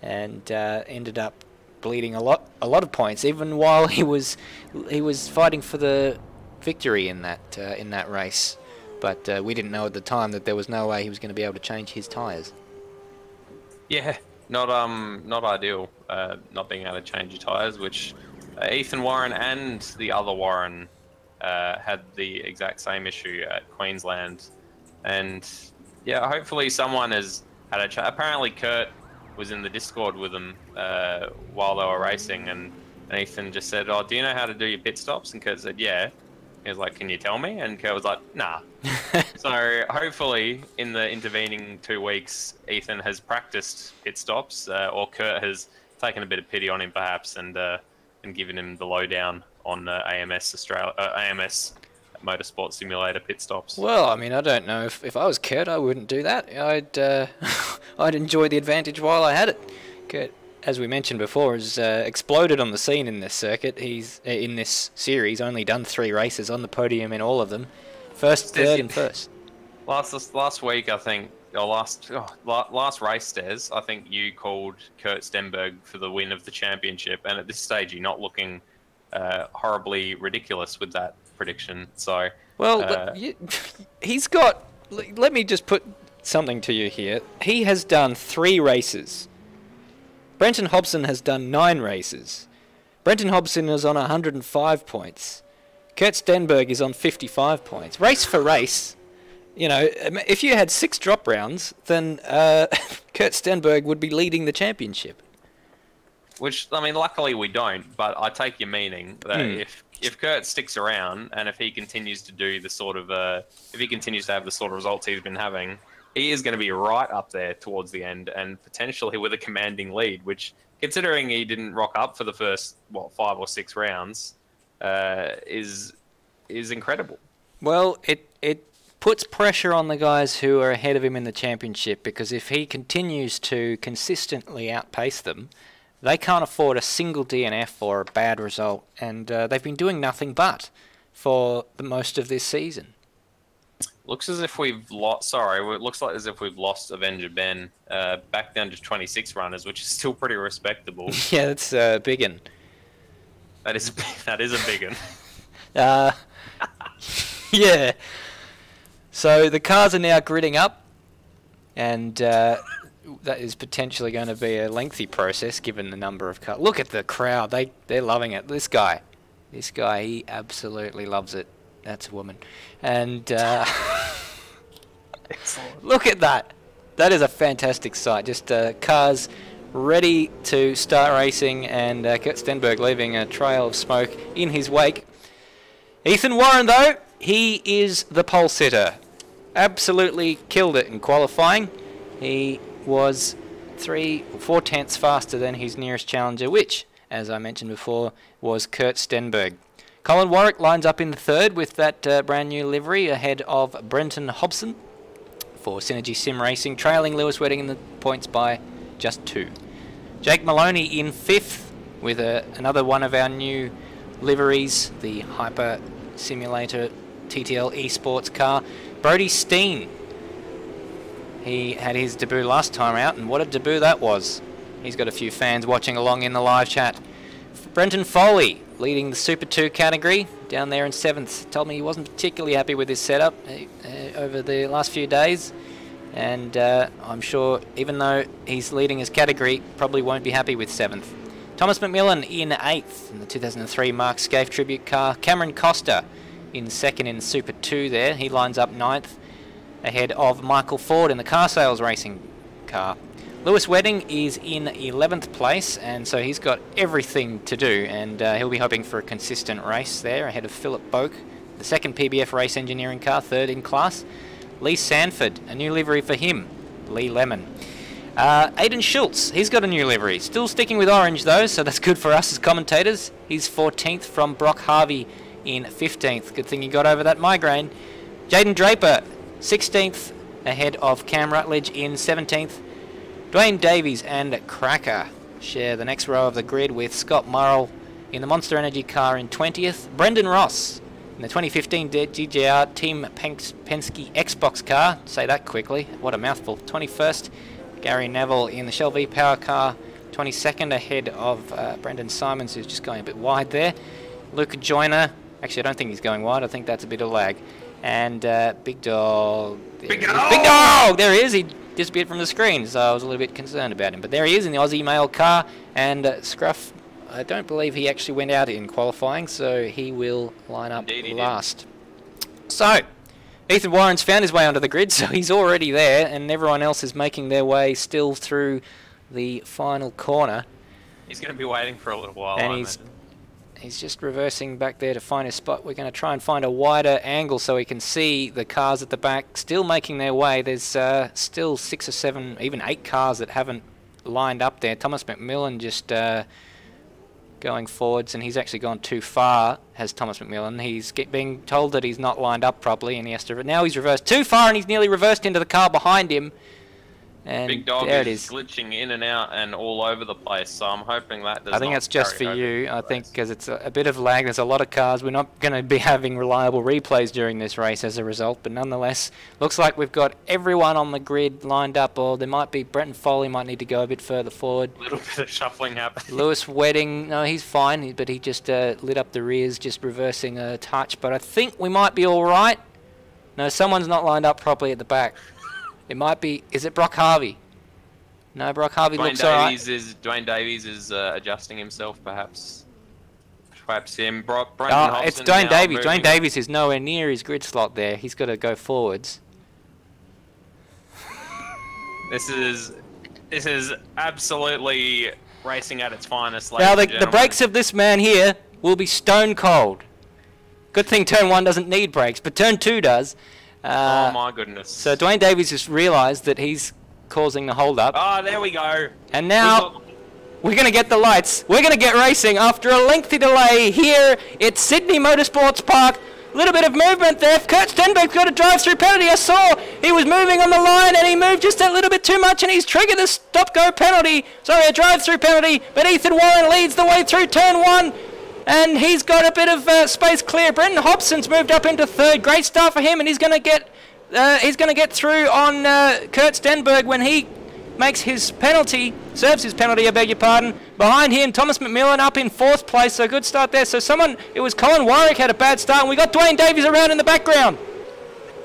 and ended up bleeding a lot of points, even while he was fighting for the victory in that race. But we didn't know at the time that there was no way he was going to be able to change his tyres.
Yeah, not ideal, not being able to change your tyres, which Ethan Warren and the other Warren had the exact same issue at Queensland. And yeah, hopefully someone has had a chat. Apparently Kurt was in the Discord with them while they were racing, and Ethan just said, "Oh, do you know how to do your pit stops?" And Kurt said, "Yeah." He was like, "Can you tell me?" And Kurt was like, "Nah." So hopefully in the intervening 2 weeks, Ethan has practiced pit stops, or Kurt has taken a bit of pity on him perhaps, and given him the lowdown on AMS Motorsport Simulator pit stops.
Well, I mean, I don't know. If I was Kurt, I wouldn't do that. I'd enjoy the advantage while I had it. Kurt, as we mentioned before, has exploded on the scene in this circuit. He's in this series only done 3 races, on the podium in all of them. First, third, and first.
Last week, I think, or last race, Stairs, I think you called Kurt Stenberg for the win of the championship, and at this stage, you're not looking horribly ridiculous with that prediction. So,
well, he's got. Let me just put something to you here. He has done 3 races. Brenton Hobson has done 9 races. Brenton Hobson is on 105 points. Kurt Stenberg is on 55 points. Race for race, you know, if you had 6 drop rounds, then Kurt Stenberg would be leading the championship.
Which, I mean, luckily we don't, but I take your meaning that if Kurt sticks around and if he continues to do the sort of, if he continues to have the sort of results he's been having, he is going to be right up there towards the end and potentially with a commanding lead, which, considering he didn't rock up for the first, 5 or 6 rounds, is incredible.
Well, it puts pressure on the guys who are ahead of him in the championship, because if he continues to consistently outpace them, they can't afford a single DNF or a bad result, and they've been doing nothing but for the most of this season.
Looks as if we've lost. Sorry, it looks like as if we've lost Avenger Ben back down to 26 runners, which is still pretty respectable.
Yeah, that's big un.
That is a big un.
Yeah. So the cars are now gridding up, and that is potentially going to be a lengthy process given the number of cars. Look at the crowd; they're loving it. This guy, he absolutely loves it. That's a woman, and look at that. That is a fantastic sight. Just cars ready to start racing, and Kurt Stenberg leaving a trail of smoke in his wake. Ethan Warren, though, he is the pole sitter. Absolutely killed it in qualifying. He was 3 or 4 tenths faster than his nearest challenger, which, as I mentioned before, was Kurt Stenberg. Colin Warwick lines up in the 3rd with that brand new livery ahead of Brenton Hobson for Synergy Sim Racing, trailing Lewis Wedding in the points by just 2. Jake Maloney in 5th with another one of our new liveries, the Hyper Simulator TTL Esports car. Brody Steen, he had his debut last time out, and what a debut that was. He's got a few fans watching along in the live chat. Brenton Foley leading the Super 2 category, down there in 7th. Told me he wasn't particularly happy with his setup over the last few days, and I'm sure even though he's leading his category, probably won't be happy with 7th. Thomas McMillan in 8th in the 2003 Mark Scaife tribute car. Cameron Costa in 2nd in Super 2 there. He lines up 9th ahead of Michael Ford in the car sales racing car. Lewis Wedding is in 11th place, and so he's got everything to do, and he'll be hoping for a consistent race there ahead of Philip Boak the second PBF race engineering car, third in class. Lee Sanford, a new livery for him, Lee Lemon. Aidan Schultz, he's got a new livery. Still sticking with orange though, so that's good for us as commentators. He's 14th from Brock Harvey in 15th. Good thing he got over that migraine. Jaden Draper, 16th, ahead of Cam Rutledge in 17th. Dwayne Davies and Cracker share the next row of the grid with Scott Murrell in the Monster Energy car in 20th. Brendan Ross in the 2015 DJR Team Penske Xbox car. Say that quickly, what a mouthful. 21st. Gary Neville in the Shell V Power car, 22nd, ahead of Brendan Simons, who's just going a bit wide there. Luca Joyner, actually I don't think he's going wide, I think that's a bit of lag. And Big Dog, Big Dog, there he is, he disappeared from the screen, so I was a little bit concerned about him. But there he is in the Aussie Mail car, and Scruff, I don't believe he actually went out in qualifying, so he will line up last. So, Ethan Warren's found his way onto the grid, so he's already there, and everyone else is making their way still through the final corner.
He's going to be waiting for a little while,
and he's just reversing back there to find his spot. We're going to try and find a wider angle so we can see the cars at the back still making their way. There's still 6 or 7, even 8 cars that haven't lined up there. Thomas McMillan just going forwards, and he's actually gone too far, has Thomas McMillan. He's being told that he's not lined up properly, and he has to. Now he's reversed too far, and he's nearly reversed into the car behind him. And
Big Dog
there
is glitching in and out and all over the place, so I'm hoping that does
I think that's just for you, I think, because it's a bit of lag. There's a lot of cars. We're not going to be having reliable replays during this race as a result, but nonetheless, looks like we've got everyone on the grid lined up, or there might be Brenton Foley might need to go a bit further forward.
A little bit of shuffling happening.
Lewis Wedding, no, he's fine, but he just lit up the rears, just reversing a touch, but I think we might be all right. No, someone's not lined up properly at the back. It might be, is it Brock Harvey? No, Brock Harvey looks alright.
Dwayne Davies is adjusting himself, perhaps. Perhaps him. Brenton Hobson.
It's Dwayne Davies. Dwayne Davies is nowhere near his grid slot there. He's got to go forwards.
This is absolutely racing at its finest.
Now the brakes of this man here will be stone cold. Good thing turn 1 doesn't need brakes, but turn 2 does.
Oh my goodness. So
Dwayne Davies has realised that he's causing the hold up.
Oh, there we go.
And now we're going to get the lights. We're going to get racing after a lengthy delay here at Sydney Motorsports Park. A little bit of movement there. Kurt Stenberg's got a drive-through penalty. I saw he was moving on the line and he moved just a little bit too much and he's triggered a stop-go penalty. Sorry, a drive-through penalty. But Ethan Warren leads the way through turn 1. And he's got a bit of space clear. Brenton Hobson's moved up into 3rd. Great start for him, and he's going to get through on Kurt Stenberg when he makes his penalty, serves his penalty, I beg your pardon. Behind him, Thomas McMillan up in 4th place, so good start there. So it was Colin Warwick had a bad start, and we got Dwayne Davies around in the background.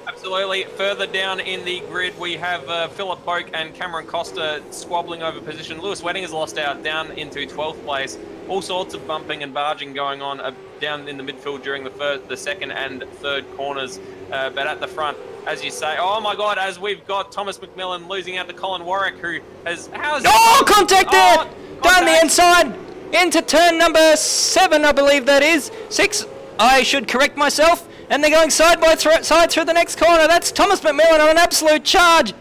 Absolutely. Further down in the grid, we have Philip Boak and Cameron Costa squabbling over position. Lewis Wedding has lost out down into 12th place. All sorts of bumping and barging going on down in the midfield during the second and third corners. But at the front, as you say, oh my God, as we've got Thomas McMillan losing out to Colin Warwick, who has...
Contact there! Down the inside, into turn number 7, I believe that is. 6, I should correct myself. And they're going side by side through the next corner. That's Thomas McMillan on an absolute charge.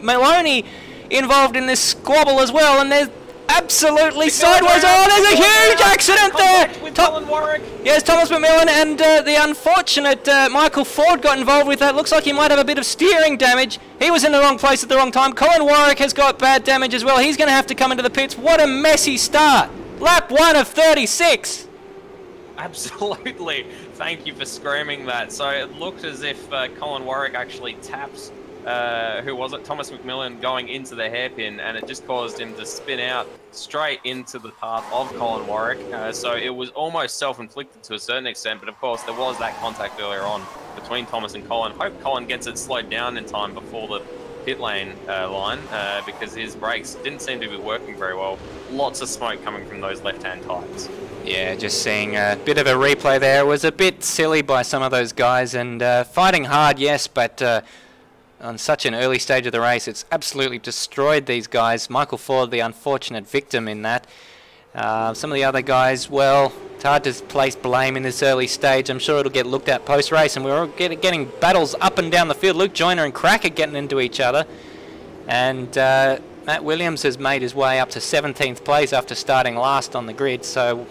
Maloney involved in this squabble as well. And there's absolutely sideways. Oh, there's a huge accident there.
With Colin Warwick.
Yes, Thomas McMillan and the unfortunate Michael Ford got involved with that. Looks like he might have a bit of steering damage. He was in the wrong place at the wrong time. Colin Warwick has got bad damage as well. He's going to have to come into the pits. What a messy start. Lap 1 of 36.
Absolutely. Thank you for screaming that. So it looked as if Colin Warwick actually taps, who was it? Thomas McMillan going into the hairpin, and it just caused him to spin out straight into the path of Colin Warwick. So it was almost self-inflicted to a certain extent, but of course there was that contact earlier on between Thomas and Colin. Hope Colin gets it slowed down in time before the pit lane line, because his brakes didn't seem to be working very well. Lots of smoke coming from those left-hand tyres.
Yeah, just seeing a bit of a replay there. It was a bit silly by some of those guys, and fighting hard, yes, but on such an early stage of the race, it's absolutely destroyed these guys. Michael Ford, the unfortunate victim in that. Some of the other guys, well, It's hard to place blame in this early stage. I'm sure it'll get looked at post-race, and we're getting battles up and down the field. Luke Joyner and Cracker getting into each other. And Matt Williams has made his way up to 17th place after starting last on the grid, so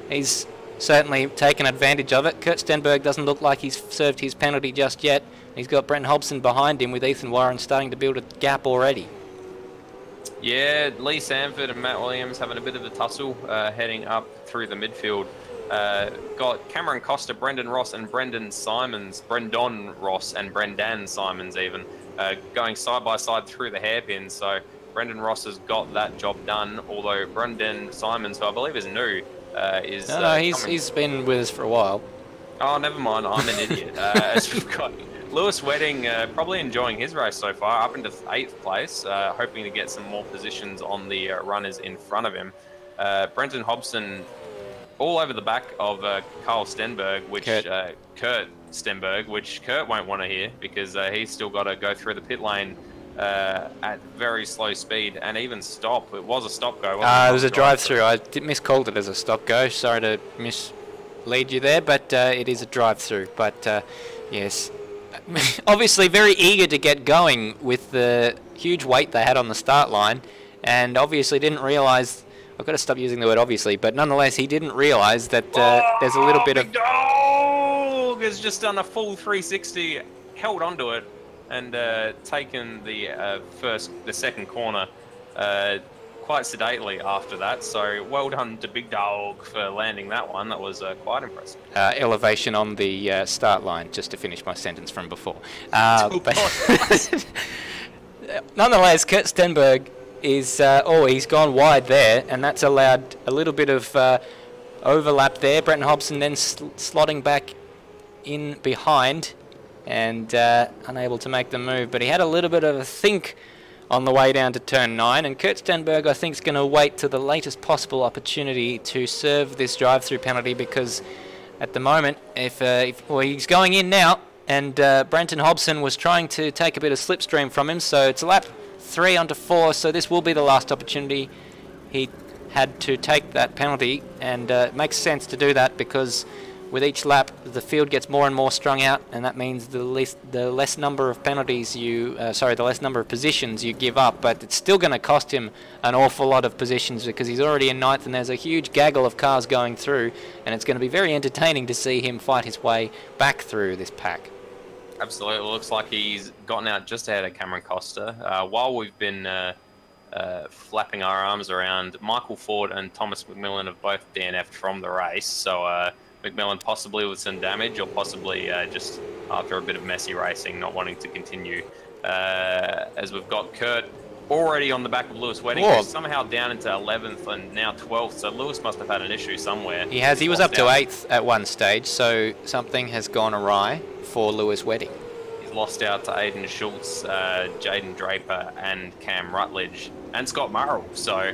he's certainly taken advantage of it. Kurt Stenberg doesn't look like he's served his penalty just yet. He's got Brenton Hobson behind him, with Ethan Warren starting to build a gap already.
Yeah, Lee Sanford and Matt Williams having a bit of a tussle heading up through the midfield. Got Cameron Costa, Brendan Ross and Brendan Simons, Brendan Ross and Brendan Simons even, going side by side through the hairpin. So Brendan Ross has got that job done, although Brendan Simons, who I believe is new, is...
No, he's been with us for a while.
Oh, never mind, I'm an idiot. As we've got Lewis Wedding probably enjoying his race so far, up into 8th place, hoping to get some more positions on the runners in front of him. Brenton Hobson all over the back of Carl Stenberg, which Kurt Stenberg, which Kurt won't want to hear, because he's still got to go through the pit lane at very slow speed and even stop. It was a stop go.
It was a drive-through. I miscalled it as a stop go. Sorry to mislead you there, but it is a drive-through. But yes, obviously very eager to get going with the huge weight they had on the start line, and obviously didn't realise. I've got to stop using the word obviously, but nonetheless, he didn't realise that there's a little bit of...
Dog has just done a full 360, held onto it, and taken the second corner quite sedately after that. So well done to Big Dog for landing that one. That was quite impressive.
Elevation on the start line, just to finish my sentence from before. But nonetheless, Kurt Stenberg is he's gone wide there, and that's allowed a little bit of overlap there. Brenton Hobson then slotting back in behind and unable to make the move, but he had a little bit of a think on the way down to turn 9, and Kurt Stenberg, I think, is going to wait to the latest possible opportunity to serve this drive-through penalty, because at the moment, if he's going in now, and Brenton Hobson was trying to take a bit of slipstream from him, so it's a lap 3 onto 4, so this will be the last opportunity. He had to take that penalty, and it makes sense to do that, because with each lap the field gets more and more strung out, and that means the less number of penalties the less number of positions you give up. But it's still going to cost him an awful lot of positions, because he's already in 9th and there's a huge gaggle of cars going through, and it's going to be very entertaining to see him fight his way back through this pack.
Absolutely. Looks like he's gotten out just ahead of Cameron Costa. While we've been flapping our arms around, Michael Ford and Thomas McMillan have both DNF'd from the race. So McMillan possibly with some damage, or possibly just after a bit of messy racing, not wanting to continue. As we've got Kurt already on the back of Lewis Wedding, who's somehow down into 11th and now 12th. So Lewis must have had an issue somewhere.
He has. He was up to 8th at one stage, so something has gone awry for Lewis Wedding.
He's lost out to Aidan Schultz, Jaden Draper and Cam Rutledge and Scott Murrell. So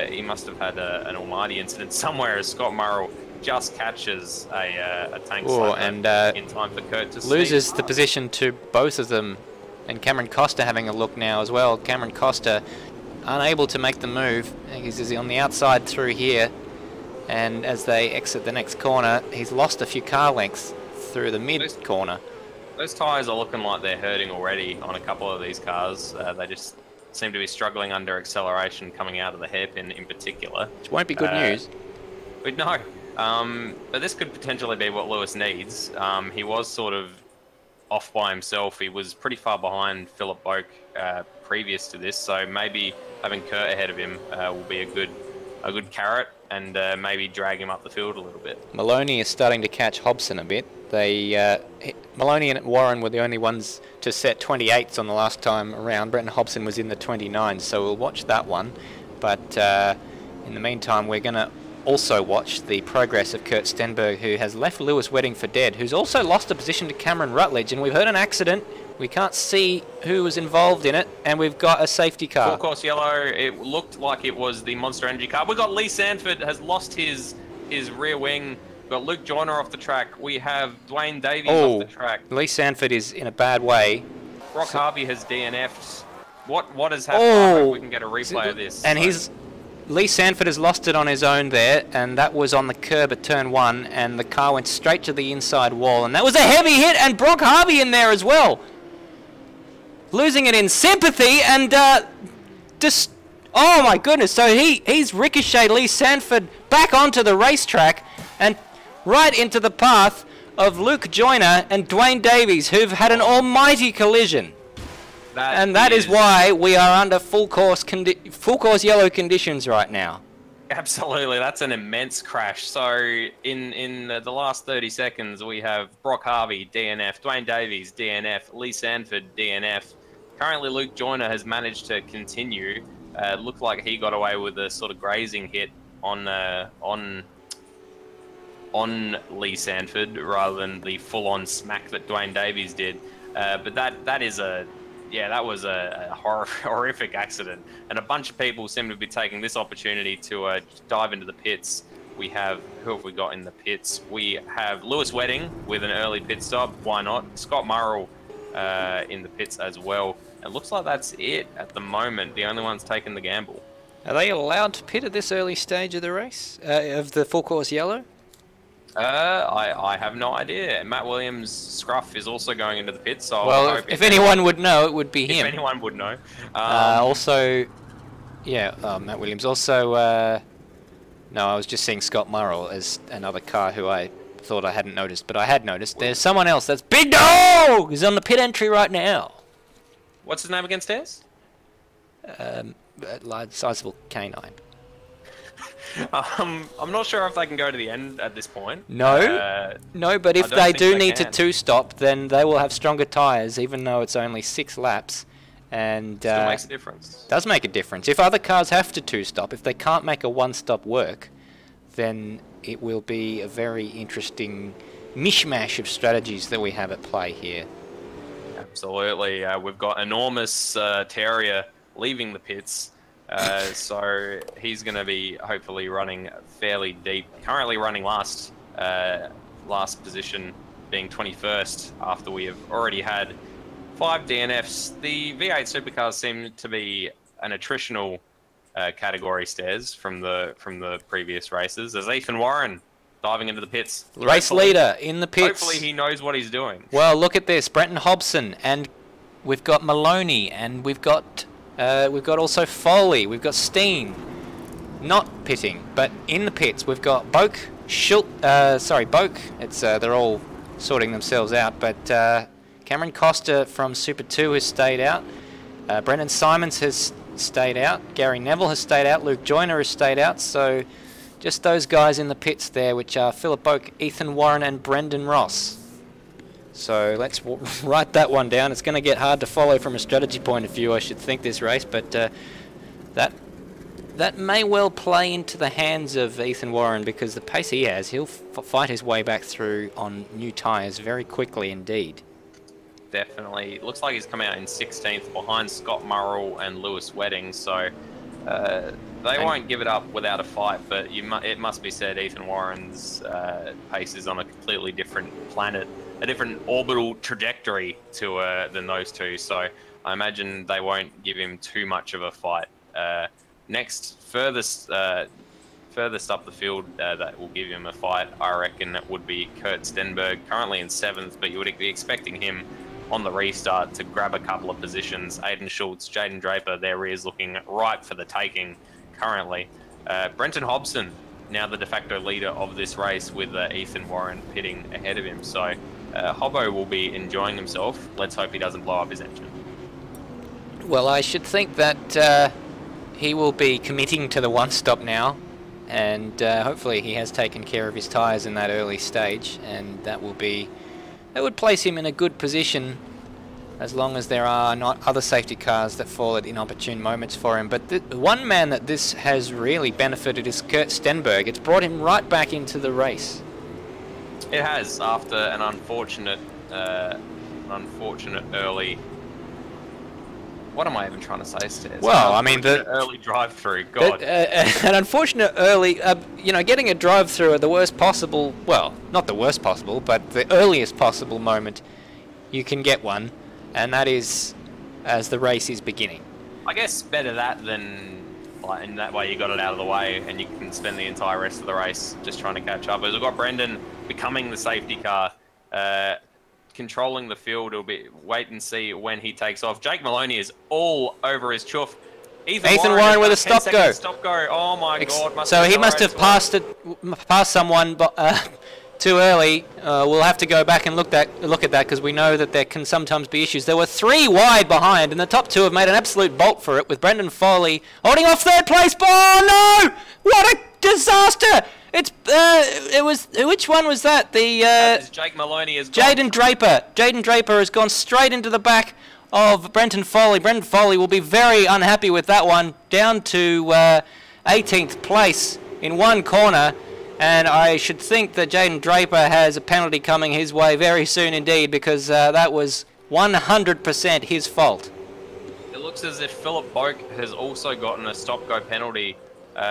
he must have had an almighty incident somewhere, as Scott Murrell just catches a tank
and
in time for Kurt to
loses the position to both of them. And Cameron Costa having a look now as well. Cameron Costa unable to make the move. He's on the outside through here, and as they exit the next corner, he's lost a few car lengths through the mid corner.
Those tyres are looking like they're hurting already on a couple of these cars. They just seem to be struggling under acceleration coming out of the hairpin in particular.
Which won't be good news.
But no. But this could potentially be what Lewis needs. He was sort of off by himself. He was pretty far behind Philip Boak previous to this, so maybe having Kurt ahead of him will be a good carrot, and maybe drag him up the field a little bit.
Maloney is starting to catch Hobson a bit. Maloney and Warren were the only ones to set 28s on the last time around. Brenton Hobson was in the 29s, so we'll watch that one. But in the meantime, we're going to also watch the progress of Kurt Stenberg, who has left Lewis Wedding for dead, who's also lost a position to Cameron Rutledge, and we've heard an accident. We can't see who was involved in it, and we've got a safety car.
Full course yellow. It looked like it was the Monster Energy car. We've got Lee Sanford has lost his rear wing. We've got Luke Joyner off the track. We have Dwayne Davies off the track.
Lee Sanford is in a bad way.
Brock Harvey has DNF'd. What has happened? I hope we can get a replay of this.
And he's Lee Sanford has lost it on his own there, and that was on the curb at turn 1, and the car went straight to the inside wall, and that was a heavy hit, and Brock Harvey in there as well. Losing it in sympathy, and just, oh my goodness, so he's ricocheted Lee Sanford back onto the racetrack, and right into the path of Luke Joyner and Dwayne Davies, who've had an almighty collision. That is why we are under full course yellow conditions right now.
Absolutely, that's an immense crash. So in the last 30 seconds, we have Brock Harvey, DNF, Dwayne Davies, DNF, Lee Sanford, DNF. Currently, Luke Joyner has managed to continue. Looked like he got away with a sort of grazing hit on Lee Sanford rather than the full-on smack that Dwayne Davies did. But that was a horrific accident, and a bunch of people seem to be taking this opportunity to dive into the pits. Who have we got in the pits? We have Lewis Wedding with an early pit stop. Why not? Scott Murrell in the pits as well. It looks like that's it at the moment. The only one's taking the gamble.
Are they allowed to pit at this early stage of the race, of the full course yellow?
I have no idea. Matt Williams' Scruff is also going into the pits. So
well, if anyone would know, it would be him.
If anyone would know.
Also, yeah, Matt Williams. Also, no, I was just seeing Scott Murrell as another car who I thought I hadn't noticed, but I had noticed. There's someone else. That's Big Dog! He's on the pit entry right now.
What's his name again, Stairs?
Sizable canine.
I'm not sure if they can go to the end at this point.
No, no, but if they do need to two-stop, then they will have stronger tyres, even though it's only 6 laps. And
still makes a difference.
Does make a difference. If other cars have to two-stop, if they can't make a one-stop work, then it will be a very interesting mishmash of strategies that we have at play here.
Absolutely. We've got enormous Terrier leaving the pits. So he's going to be hopefully running fairly deep. Currently running last position, being 21st after we have already had 5 DNFs. The V8 Supercars seem to be an attritional category, Stairs, from the previous races. There's Ethan Warren diving into the pits.
Race leader in the pits.
Hopefully he knows what he's doing.
Well, look at this. Brenton Hobson, and we've got Maloney, and we've got also Foley, we've got Steen, not pitting, but in the pits. We've got Boak, Boak. It's they're all sorting themselves out, but Cameron Costa from Super 2 has stayed out. Brendan Simons has stayed out. Gary Neville has stayed out. Luke Joyner has stayed out. So just those guys in the pits there, which are Philip Boak, Ethan Warren, and Brendan Ross. So let's write that one down. It's going to get hard to follow from a strategy point of view, I should think, this race, but that may well play into the hands of Ethan Warren, because the pace he has, he'll fight his way back through on new tyres very quickly indeed.
Definitely. Looks like he's come out in 16th behind Scott Murrell and Lewis Wedding, so they won't give it up without a fight, but it must be said Ethan Warren's pace is on a completely different planet, a different orbital trajectory to than those two, so I imagine they won't give him too much of a fight. Next, furthest up the field that will give him a fight, I reckon it would be Kurt Stenberg, currently in 7th, but you would be expecting him on the restart to grab a couple of positions. Aiden Schultz, Jaden Draper, their rears looking ripe for the taking currently. Brenton Hobson, now the de facto leader of this race, with Ethan Warren pitting ahead of him. So Hobbo will be enjoying himself. Let's hope he doesn't blow up his engine.
Well, I should think that he will be committing to the one-stop now, and hopefully he has taken care of his tyres in that early stage, and that would place him in a good position as long as there are not other safety cars that fall at inopportune moments for him. But the one man that this has really benefited is Kurt Stenberg. It's brought him right back into the race.
It has, after an unfortunate early... What am I even trying to say, Stairs?
Well, I mean, the
early drive-through. God,
an unfortunate early, getting a drive-through at the worst possible. Well, not the worst possible, but the earliest possible moment you can get one, and that is as the race is beginning.
I guess better that than and that way you got it out of the way, and you can spend the entire rest of the race just trying to catch up. As we've got Brendan becoming the safety car, controlling the field. It'll be wait and see when he takes off. Jake Maloney is all over his chuff.
Ethan Warren with a stop go.
Stop go. Oh my God!
So he must have passed someone too early. We'll have to go back and look at that because we know that there can sometimes be issues. There were 3 wide behind, and the top 2 have made an absolute bolt for it with Brendan Foley holding off 3rd place. Oh no! What a disaster! It was which one was that?
Jake Maloney is
Jaden Draper. Jaden Draper has gone straight into the back of Brendan Foley. Brendan Foley will be very unhappy with that one. Down to 18th place in one corner. And I should think that Jaden Draper has a penalty coming his way very soon indeed, because that was 100% his fault.
It looks as if Philip Boak has also gotten a stop-go penalty.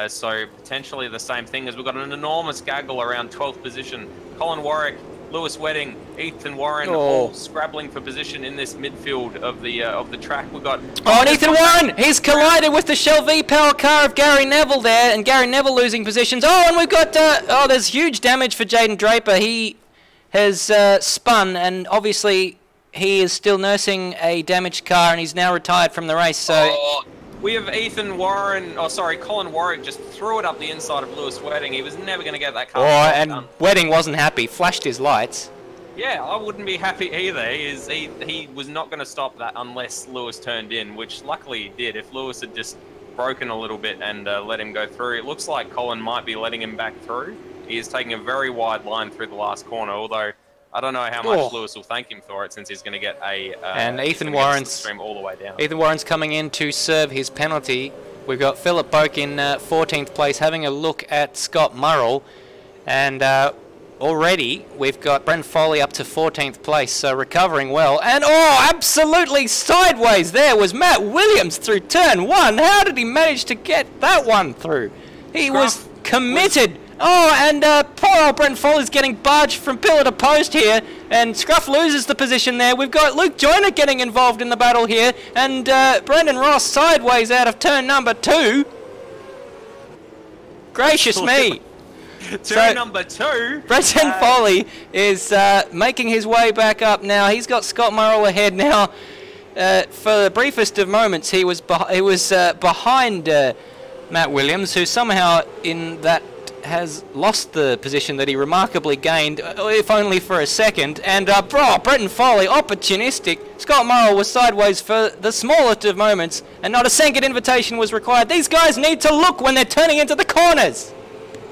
So potentially the same thing, as we've got an enormous gaggle around 12th position. Colin Warwick, Lewis Wedding, Ethan Warren all scrabbling for position in this midfield of the track. We've got
and Ethan Warren, he's collided with the Shell V-Power car of Gary Neville there, and Gary Neville losing positions. And we've got there's huge damage for Jaden Draper. He has spun, and obviously he is still nursing a damaged car, and he's now retired from the race. So
we have Colin Warwick just threw it up the inside of Lewis Wedding. He was never going to get that car.
And Wedding wasn't happy, flashed his lights.
Yeah, I wouldn't be happy either. He was not going to stop that unless Lewis turned in, which luckily he did. If Lewis had just broken a little bit and let him go through, it looks like Colin might be letting him back through. He is taking a very wide line through the last corner, although I don't know how much Lewis will thank him for it, since he's going to get
and Ethan Warren's
stream all the way down.
Ethan Warren's coming in to serve his penalty. We've got Philip Boak in 14th place, having a look at Scott Murrell, and already we've got Brendan Foley up to 14th place, so recovering well. And absolutely sideways there was Matt Williams through turn 1. How did he manage to get that one through? He was committed. And poor old Brendan Foley's getting barged from pillar to post here, and Scruff loses the position there. We've got Luke Joyner getting involved in the battle here, and Brendan Ross sideways out of turn number 2. Gracious me.
Turn number 2.
Brendan Foley is making his way back up now. He's got Scott Murrell ahead now. For the briefest of moments, he was behind Matt Williams, who somehow in that has lost the position that he remarkably gained, if only for a second. And Brendan Foley, opportunistic. Scott Murrell was sideways for the smallest of moments, and not a second invitation was required. These guys need to look when they're turning into the corners.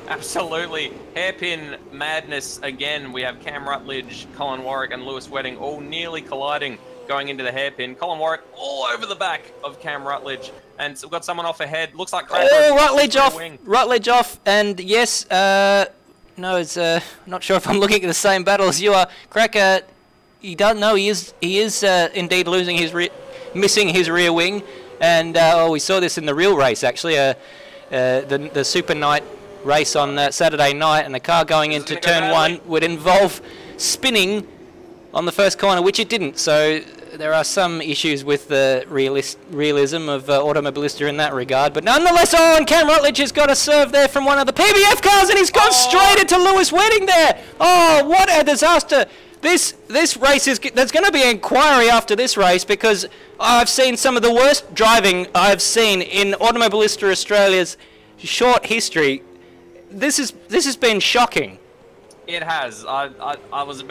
Absolutely. Hairpin madness again. We have Cam Rutledge, Colin Warwick and Lewis Wedding all nearly colliding going into the hairpin. Colin Warwick all over the back of Cam Rutledge. And we've got someone off ahead. Looks like
Rutledge off. Rutledge off. And yes, no, it's not sure if I'm looking at the same battle as you are. Cracker, he doesn't know. He is indeed losing missing his rear wing. And we saw this in the real race actually. The Super Night race on Saturday night, and the car going into turn 1 would involve spinning on the first corner, which it didn't. So there are some issues with the realism of Automobilista in that regard. But nonetheless, and Cam Rutledge has got a serve there from one of the PBF cars, and he's gone straight into Lewis Wedding there. What a disaster. This race there's going to be an inquiry after this race, because I've seen some of the worst driving I've seen in Automobilista Australia's short history. This has been shocking.
It has. I was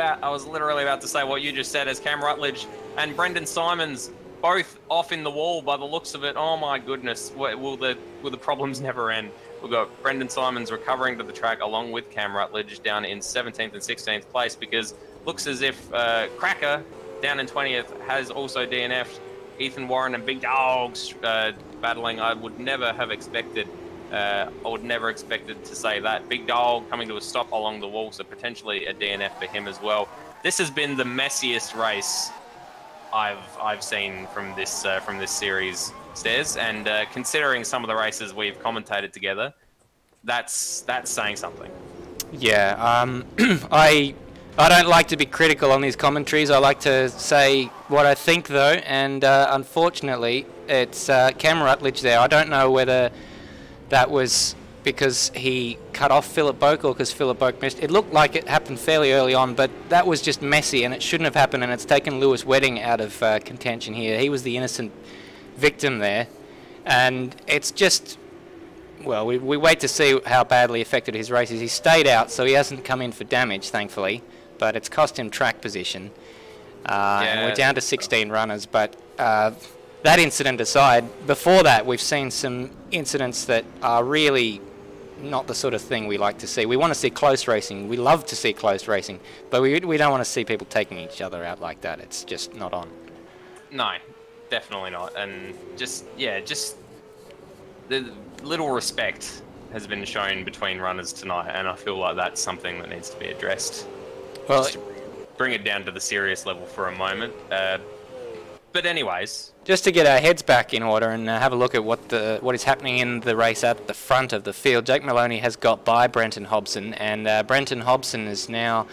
literally about to say what you just said, as Cam Rutledge and Brendan Simons both off in the wall by the looks of it. Oh my goodness, will the problems never end? We've got Brendan Simons recovering to the track along with Cam Rutledge down in 17th and 16th place, because looks as if Cracker down in 20th has also DNF'd. Ethan Warren and Big Dogs battling. I would never have expected. I would never expected to say that. Big Dog coming to a stop along the wall, so potentially a DNF for him as well. This has been the messiest race I've seen from this series, Stairs, and considering some of the races we've commentated together, that's saying something. Yeah,
I don't like to be critical on these commentaries. I like to say what I think, though, and unfortunately, it's Cam Rutledge there. I don't know whether that was because he cut off Philip Boak or because Philip Boak missed. It looked like it happened fairly early on, but that was just messy and it shouldn't have happened, and it's taken Lewis Wedding out of contention here. He was the innocent victim there, and it's just, well, we wait to see how badly affected his races. He stayed out, so he hasn't come in for damage, thankfully, but it's cost him track position. And we're down to 16 runners, but that incident aside, before that we've seen some incidents that are really not the sort of thing we like to see. We want to see close racing. We love to see close racing, but we don't want to see people taking each other out like that. It's just not on.
No, definitely not. And just the little respect has been shown between runners tonight, and I feel like that's something that needs to be addressed.
Well,
just to bring it down to the serious level for a moment. But anyways,
just to get our heads back in order and have a look at what is happening in the race at the front of the field. Jake Maloney has got by Brenton Hobson, and Brenton Hobson is now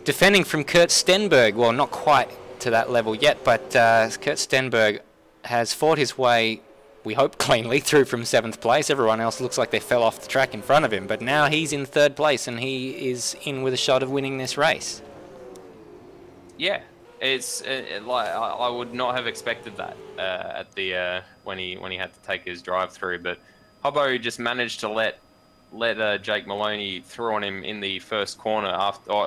defending from Kurt Stenberg. Well, not quite to that level yet, but Kurt Stenberg has fought his way, we hope, cleanly through from 7th place. Everyone else looks like they fell off the track in front of him, but now he's in 3rd place and he is in with a shot of winning this race.
Yeah. It's like I would not have expected that at the when he had to take his drive through, but Hobbo just managed to let Jake Maloney through on him in the first corner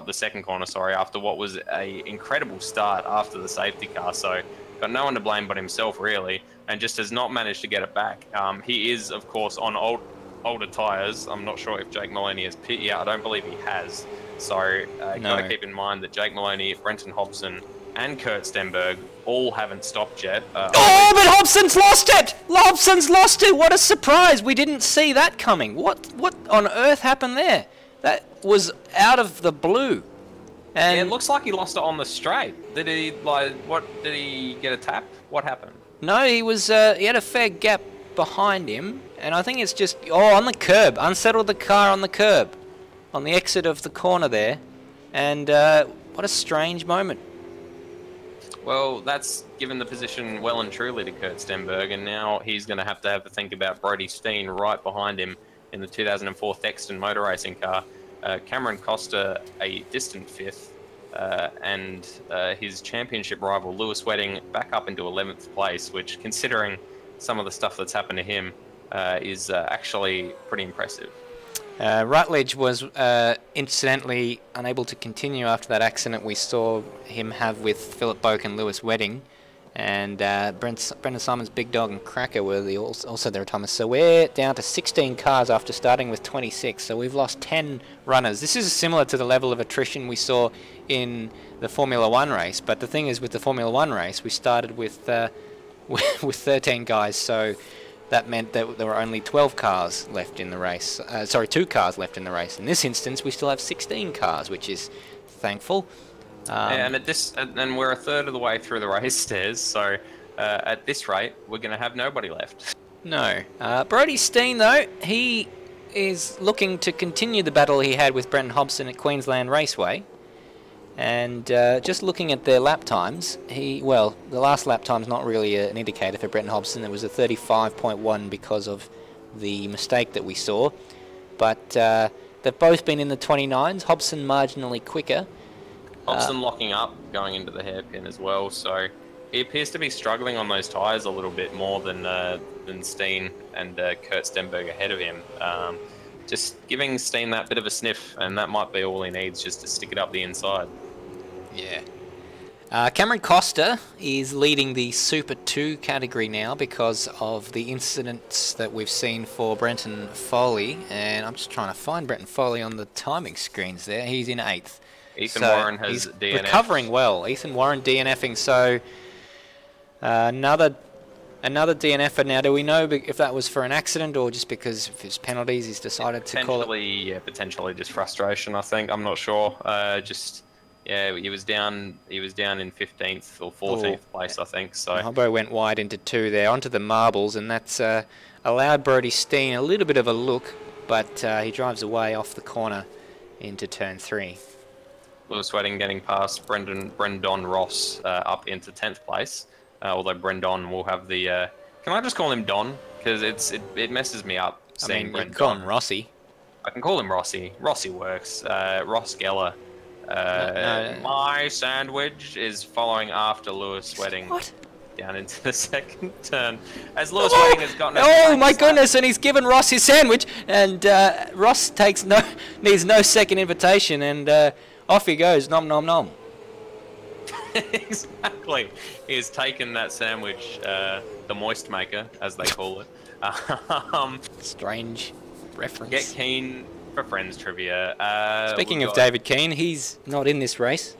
the second corner, sorry, after what was a incredible start after the safety car. So got no one to blame but himself really, and just has not managed to get it back. He is of course on older tyres. I'm not sure if Jake Maloney has pit yet. I don't believe he has. So got to keep in mind that Jake Maloney, Brenton Hobson, and Kurt Stenberg all haven't stopped yet.
But Hobson's lost it! Hobson's lost it! What a surprise! We didn't see that coming. What on earth happened there? That was out of the blue. And
yeah, it looks like he lost it on the straight. Did he did he get a tap? What happened?
No, he had a fair gap behind him, and I think it's just on the curb. Unsettled the car on the curb, on the exit of the corner there, and what a strange moment.
Well, that's given the position well and truly to Kurt Stenberg, and now he's going to have to think about Brody Steen right behind him in the 2004 Thexton motor racing car. Cameron Costa a distant 5th, and his championship rival Lewis Wedding back up into 11th place, which, considering some of the stuff that's happened to him, is actually pretty impressive.
Rutledge was incidentally unable to continue after that accident we saw him have with Philip Boak and Lewis Wedding, and Brendan Simon's Big Dog and Cracker were also their timers. So we're down to 16 cars after starting with 26, so we've lost 10 runners. This is similar to the level of attrition we saw in the Formula 1 race, but the thing is, with the Formula 1 race we started with 13 guys, so that meant that there were only 12 cars left in the race. 2 cars left in the race. In this instance, we still have 16 cars, which is thankful.
And we're a third of the way through the race, Stairs. So at this rate, we're going to have nobody left.
No. Brody Steen, though, he is looking to continue the battle he had with Brenton Hobson at Queensland Raceway. And just looking at their lap times, the last lap time's not really an indicator for Brenton Hobson. There was a 35.1 because of the mistake that we saw. But they've both been in the 29s. Hobson marginally quicker.
Hobson locking up, going into the hairpin as well. So he appears to be struggling on those tyres a little bit more than Steen and Kurt Stenberg ahead of him. Just giving Steen that bit of a sniff, and that might be all he needs just to stick it up the inside.
Yeah. Cameron Costa is leading the Super 2 category now because of the incidents that we've seen for Brenton Foley. And I'm just trying to find Brenton Foley on the timing screens there. He's in 8th.
Ethan Warren has DNF.
Recovering well. Ethan Warren DNFing. So another DNFer now. Do we know if that was for an accident or just because of his penalties he's decided to call it?
Yeah, potentially just frustration, I think. I'm not sure. He was down in 15th or 14th place, I think. So
Hobbo went wide into 2 there, onto the marbles, and that's allowed Brody Steen a little bit of a look, but he drives away off the corner into turn 3.
Lewis Wedding getting past Brendan Ross up into 10th place. Although Brendan will have the... can I just call him Don? Because it messes me up seeing
you
Brenton.
can call him Rossi.
I can call him Rossi. Rossi works. Ross Geller. My sandwich is following after Lewis Wedding.
What?
Down into the second turn. As Lewis Wedding has gotten
Oh my goodness, and he's given Ross his sandwich, and Ross needs no second invitation, and off he goes, nom nom nom.
Exactly. He has taken that sandwich, the moist maker, as they call it.
Strange reference.
Get keen for Friends trivia.
Speaking of David Keane, he's not in this race.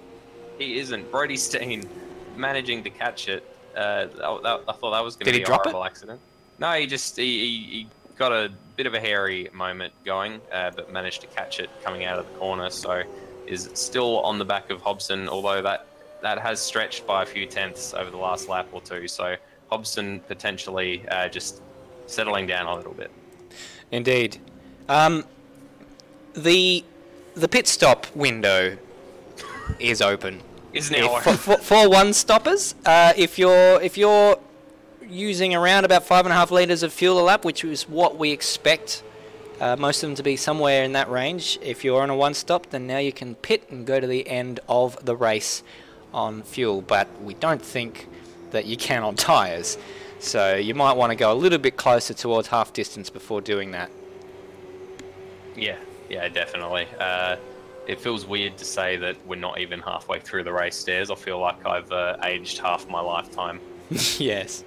He isn't. Brody Steen managing to catch it. I thought that was going to be a
drop
horrible accident. No, he got a bit of a hairy moment going, but managed to catch it coming out of the corner. So is still on the back of Hobson, although that has stretched by a few tenths over the last lap or two. So Hobson potentially just settling down a little bit.
Indeed. The pit stop window is open.
Is now
For one-stoppers, if you're using around about 5.5 litres of fuel a lap, which is what we expect most of them to be somewhere in that range, if you're on a one-stop, then now you can pit and go to the end of the race on fuel. But we don't think that you can on tyres, so you might want to go a little bit closer towards half distance before doing that.
Yeah, definitely. It feels weird to say that we're not even halfway through the race, Stairs. I feel like I've aged half my lifetime.
Yes,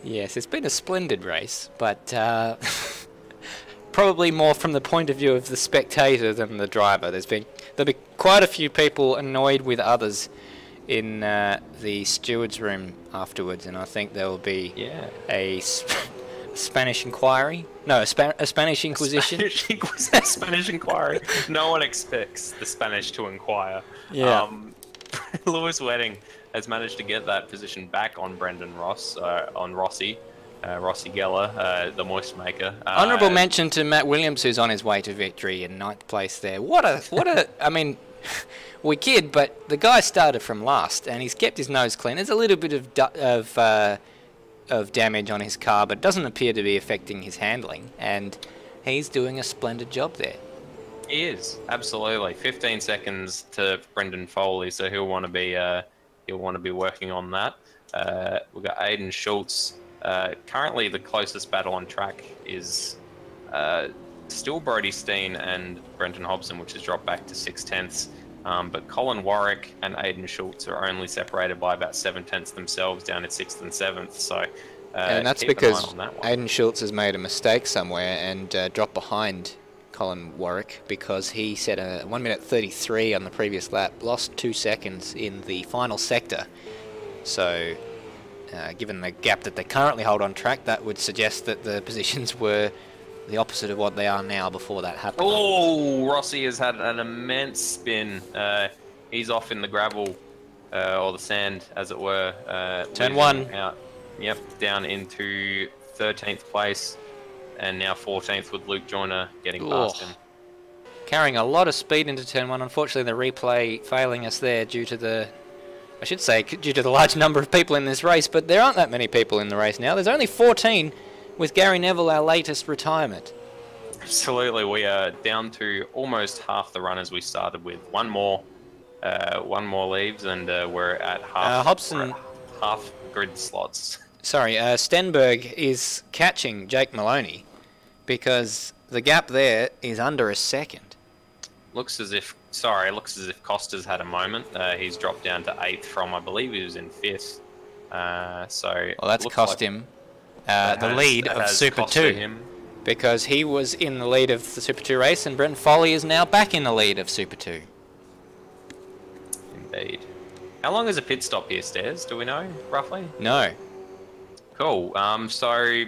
it's been a splendid race, but probably more from the point of view of the spectator than the driver. There'll be quite a few people annoyed with others in the steward's room afterwards, and I think there will be a Spanish inquiry. No, a Spanish Inquisition.
Spanish inquiry. No one expects the Spanish to inquire.
Yeah.
Lewis Wedding has managed to get that position back on Brendan Ross, on Rossi Geller, the moist maker.
Honourable mention to Matt Williams, who's on his way to victory in 9th place there. What a! I mean, we kid, but the guy started from last, and he's kept his nose clean. There's a little bit of damage on his car, but it doesn't appear to be affecting his handling, and he's doing a splendid job there.
He is, absolutely. 15 seconds to Brendan Foley, so he'll want to be working on that. We've got Aiden Schultz. Currently, the closest battle on track is still Brody Steen and Brenton Hobson, which has dropped back to 6/10. But Colin Warwick and Aiden Schultz are only separated by about 7/10 themselves, down at 6th and 7th. So,
and that's because Aiden Schultz has made a mistake somewhere and dropped behind Colin Warwick, because he set a 1:33 on the previous lap, lost 2 seconds in the final sector. So, given the gap that they currently hold on track, that would suggest that the positions were the opposite of what they are now before that happened.
Oh, Rossi has had an immense spin. He's off in the gravel, or the sand, as it were.
Turn 1.
Out. Yep, down into 13th place, and now 14th with Luke Joyner getting past him.
Carrying a lot of speed into turn 1. Unfortunately, the replay failing us there due to the large number of people in this race, but there aren't that many people in the race now. There's only 14, with Gary Neville, our latest retirement.
Absolutely, we are down to almost half the runners we started with. One more leaves, and we're at half grid slots.
Sorry, Stenberg is catching Jake Maloney, because the gap there is under a second.
Looks as if Costa's had a moment. He's dropped down to 8th from, I believe he was in 5th.
Well, that's cost him the lead of Super 2, because he was in the lead of the Super 2 race, and Brenton Foley is now back in the lead of Super 2.
Indeed. How long is a pit stop here, Stairs? Do we know, roughly?
No.
Cool. So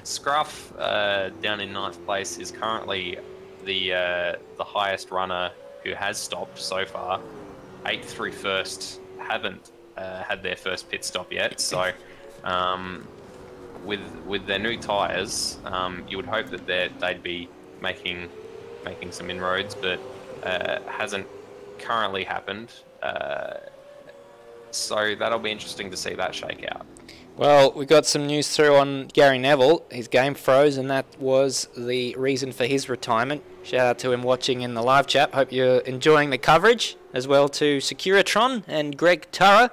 Scruff, down in 9th place, is currently the highest runner who has stopped so far. 8th through 1st haven't had their first pit stop yet. So with their new tyres, you would hope that they'd be making some inroads, but hasn't currently happened. So that'll be interesting to see that shake out.
Well, we got some news through on Gary Neville. His game froze, and that was the reason for his retirement. Shout out to him watching in the live chat. Hope you're enjoying the coverage, as well to Securitron and Greg Turra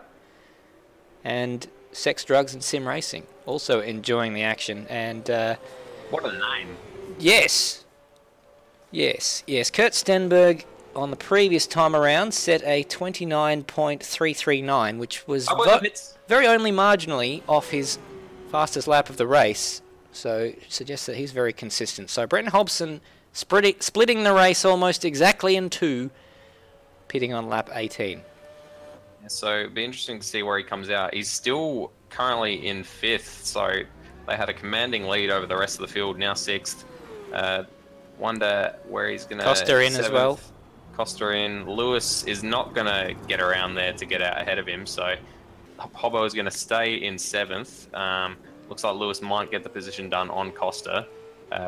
and Sex, Drugs and Sim Racing. Also enjoying the action. And
what a name.
Yes. Kurt Stenberg on the previous time around set a 29.339, which was very only marginally off his fastest lap of the race. So suggests that he's very consistent. So Brenton Hobson splitting the race almost exactly in two, pitting on lap 18.
So it'd be interesting to see where he comes out. He's still currently in 5th, so they had a commanding lead over the rest of the field, now 6th. Wonder where he's going to...
Costa in as well.
Costa in. Lewis is not going to get around there to get out ahead of him, so Hobbo is going to stay in 7th. Looks like Lewis might get the position done on Costa,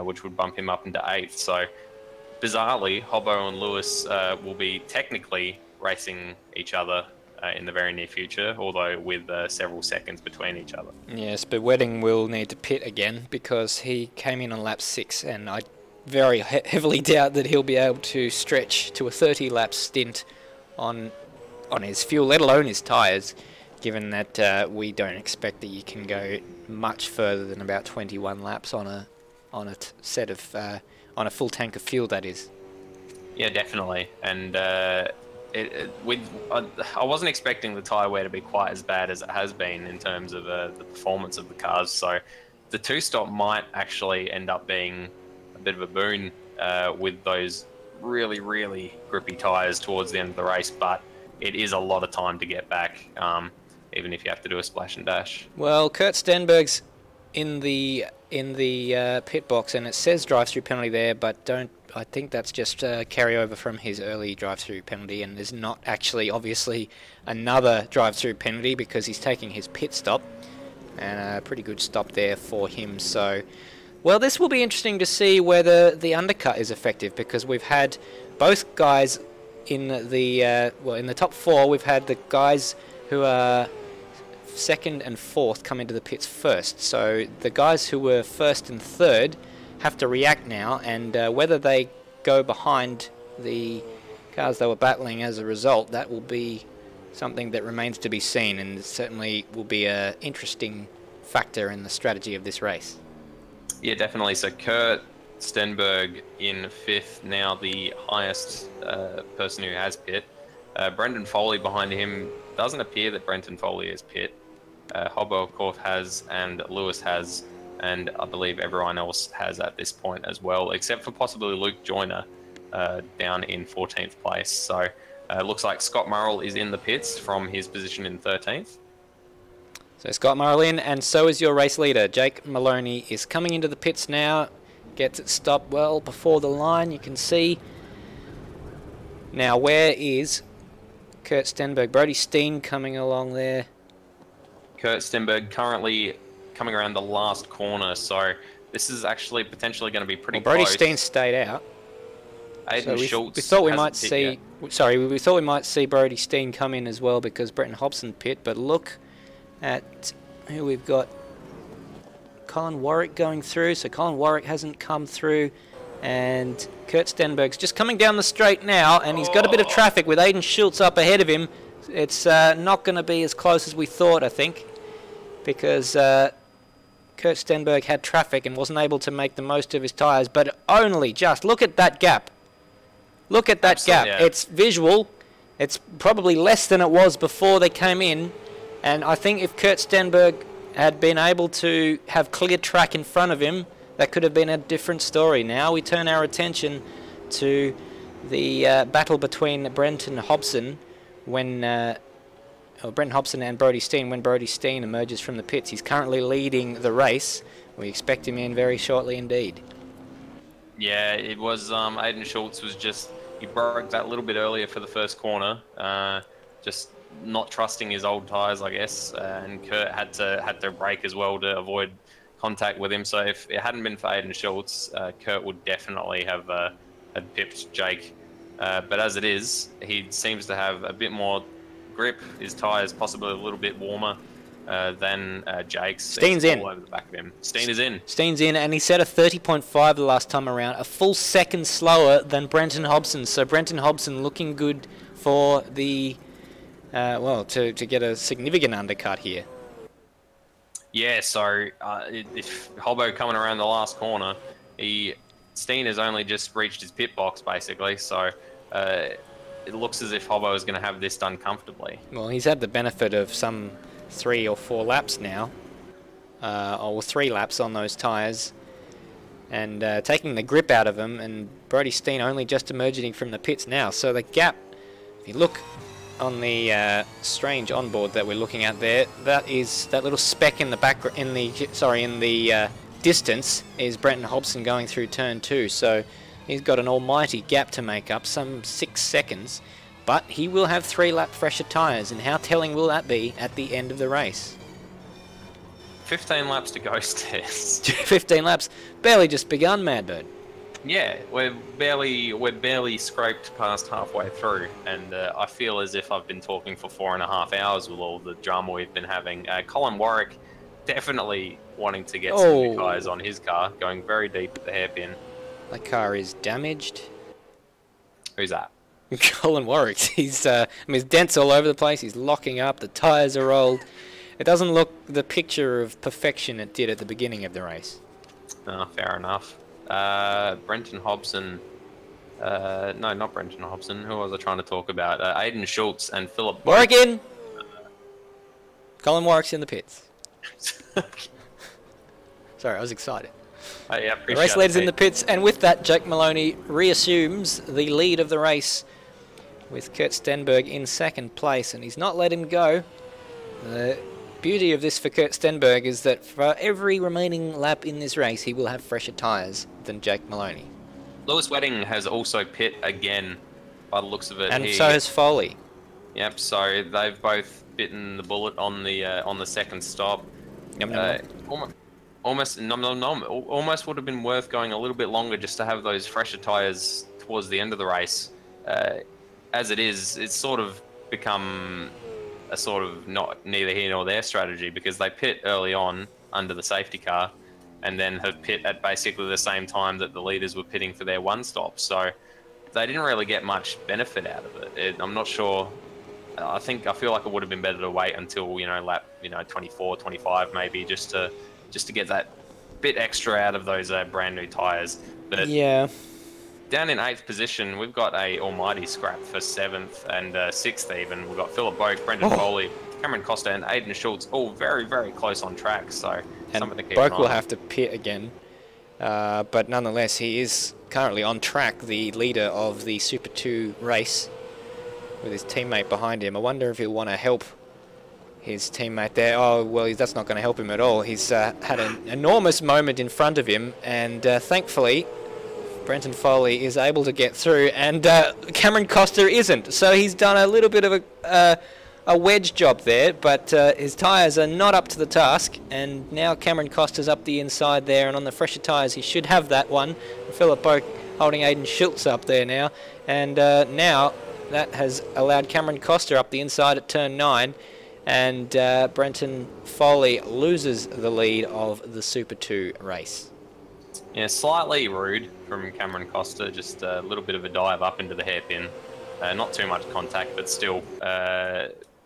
which would bump him up into 8th. So bizarrely, Hobbo and Lewis will be technically racing each other in the very near future, although with several seconds between each other. Yes,
but Wedding will need to pit again because he came in on lap 6, and I very heavily doubt that he'll be able to stretch to a 30-lap stint on his fuel, let alone his tyres, given that we don't expect that you can go much further than about 21 laps on a set of on a full tank of fuel, that is.
Yeah, definitely. And I wasn't expecting the tyre wear to be quite as bad as it has been in terms of the performance of the cars. So the 2-stop might actually end up being a bit of a boon with those really, really grippy tyres towards the end of the race. But it is a lot of time to get back, even if you have to do a splash and dash.
Well, Kurt Stenberg's in the pit box, and it says drive-through penalty there, but I think that's just carryover from his early drive-through penalty, and there's not actually obviously another drive-through penalty because he's taking his pit stop, and a pretty good stop there for him. So, well, this will be interesting to see whether the undercut is effective, because we've had both guys in the in the top 4. We've had the guys who are 2nd and 4th come into the pits first. So the guys who were 1st and 3rd have to react now, and whether they go behind the cars they were battling as a result, that will be something that remains to be seen, and certainly will be an interesting factor in the strategy of this race.
Yeah, definitely. So Kurt Stenberg in 5th, now the highest person who has pit. Brendan Foley behind him. Doesn't appear that Brenton Foley is pit. Hobbo, of course, has, and Lewis has, and I believe everyone else has at this point as well, except for possibly Luke Joyner down in 14th place. So it looks like Scott Murrell is in the pits from his position in 13th.
So Scott Murrell in, and so is your race leader. Jake Maloney is coming into the pits now, gets it stopped well before the line. You can see now where is Kurt Stenberg. Brody Steen coming along there.
Kurt Stenberg currently coming around the last corner, so this is actually potentially going to be pretty
Brody
close.
Steen stayed out.
Aiden
so
Schultz.
We thought we might see. Sorry, we thought we might see Brody Steen come in as well because Brenton Hobson pit. But look at who we've got. Colin Warwick going through. So Colin Warwick hasn't come through, and Kurt Stenberg's just coming down the straight now, and he's got a bit of traffic with Aiden Schultz up ahead of him. It's not going to be as close as we thought, I think, because Kurt Stenberg had traffic and wasn't able to make the most of his tyres, but only just. Look at that gap. Look at that gap.
Yeah.
It's visual. It's probably less than it was before they came in, and I think if Kurt Stenberg had been able to have clear track in front of him, that could have been a different story. Now we turn our attention to the battle between Brenton Hobson when Brenton Hobson and Brody Steen when Brody Steen emerges from the pits. He's currently leading the race. We expect him in very shortly indeed.
Yeah, it was Aiden Schultz was just, he broke that little bit earlier for the first corner, just not trusting his old tyres, I guess, and Kurt had to brake as well to avoid contact with him. So if it hadn't been for Aiden Schultz, Kurt would definitely have had pipped Jake. But as it is, he seems to have a bit more grip. His tyres possibly a little bit warmer. than Jake's.
Steen's
He's
in.
all over the back of him. Steen is in.
Steen's in, and he set a 30.5 the last time around, a full second slower than Brenton Hobson. So Brenton Hobson looking good for the, well, to get a significant undercut here.
Yeah, so if Hobbo coming around the last corner, Steen has only just reached his pit box, basically, so it looks as if Hobbo is going to have this done comfortably.
Well, he's had the benefit of some 3 or 4 laps now, or 3 laps on those tyres, and taking the grip out of them, and Brodie Steen only just emerging from the pits now. So the gap, if you look on the strange onboard that we're looking at there, that is that little speck in the back, in the distance, is Brenton Hobson going through turn 2. So he's got an almighty gap to make up, some 6 seconds, but he will have 3 lap fresher tyres, and how telling will that be at the end of the race?
15 laps to go, Stairs.
15 laps, barely just begun, Madbird.
Yeah, we're barely scraped past halfway through, and I feel as if I've been talking for 4.5 hours with all the drama we've been having. Colin Warwick definitely wanting to get some new tyres on his car, going very deep at the hairpin.
The car is damaged.
Who's that?
Colin Warwick. He's, I mean, his dents all over the place. He's locking up. The tyres are old. It doesn't look the picture of perfection it did at the beginning of the race.
Fair enough. Brenton Hobson. No, not Brenton Hobson. Who was I trying to talk about? Aiden Schultz and Philip.
Warwick in! Colin Warwick's in the pits. Sorry, I was excited.
Yeah,
the race leader's in the pits, and with that, Jake Maloney reassumes the lead of the race with Kurt Stenberg in second place, and he's not let him go. The beauty of this for Kurt Stenberg is that for every remaining lap in this race, he will have fresher tyres than Jake Maloney.
Lewis Wedding has also pit again, by the looks of it.
And so has Foley.
Yep, so they've both bitten the bullet on the second stop. Almost would have been worth going a little bit longer just to have those fresher tyres towards the end of the race. As it is, it's sort of become a sort of not neither here nor there strategy, because they pit early on under the safety car and then have pit at basically the same time that the leaders were pitting for their one stop. So they didn't really get much benefit out of it. I'm not sure. I feel like it would have been better to wait until, lap 24, 25 maybe, just to get that bit extra out of those brand new tyres. But
yeah.
Down in 8th position, we've got a almighty scrap for 7th and 6th even. We've got Philip Boak, Brendan Foley, Cameron Costa and Aiden Schultz, all very, very close on track. So something to keep an eye on.
Boak will have to pit again. But nonetheless, he is currently on track, the leader of the Super 2 race, with his teammate behind him. I wonder if he'll want to help his teammate there. Oh, well, that's not going to help him at all. He's had an enormous moment in front of him, and thankfully, Brenton Foley is able to get through, and Cameron Costa isn't. So he's done a little bit of a wedge job there, but his tyres are not up to the task, and now Cameron Costa's up the inside there, and on the fresher tyres he should have that one. Philip Boak holding Aiden Schultz up there now, and now that has allowed Cameron Costa up the inside at turn 9, and Brenton Foley loses the lead of the Super 2 race.
Yeah, slightly rude from Cameron Costa, just a little bit of a dive up into the hairpin. Not too much contact, but still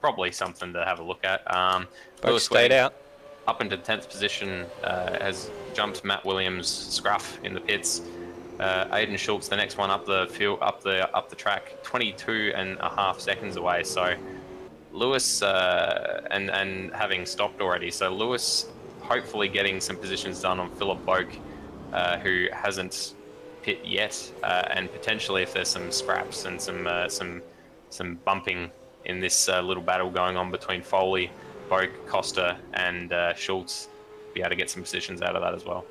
probably something to have a look at.
Both stayed out.
Up into 10th position, has jumped Matt Williams' scruff in the pits. Aiden Schultz, the next one up the field, up the track, 22.5 seconds away. So Lewis and having stopped already. So Lewis hopefully getting some positions done on Philip Boak, who hasn't pit yet, and potentially if there's some scraps and some bumping in this little battle going on between Foley, Boak, Costa, and Schultz, be able to get some positions out of that as well.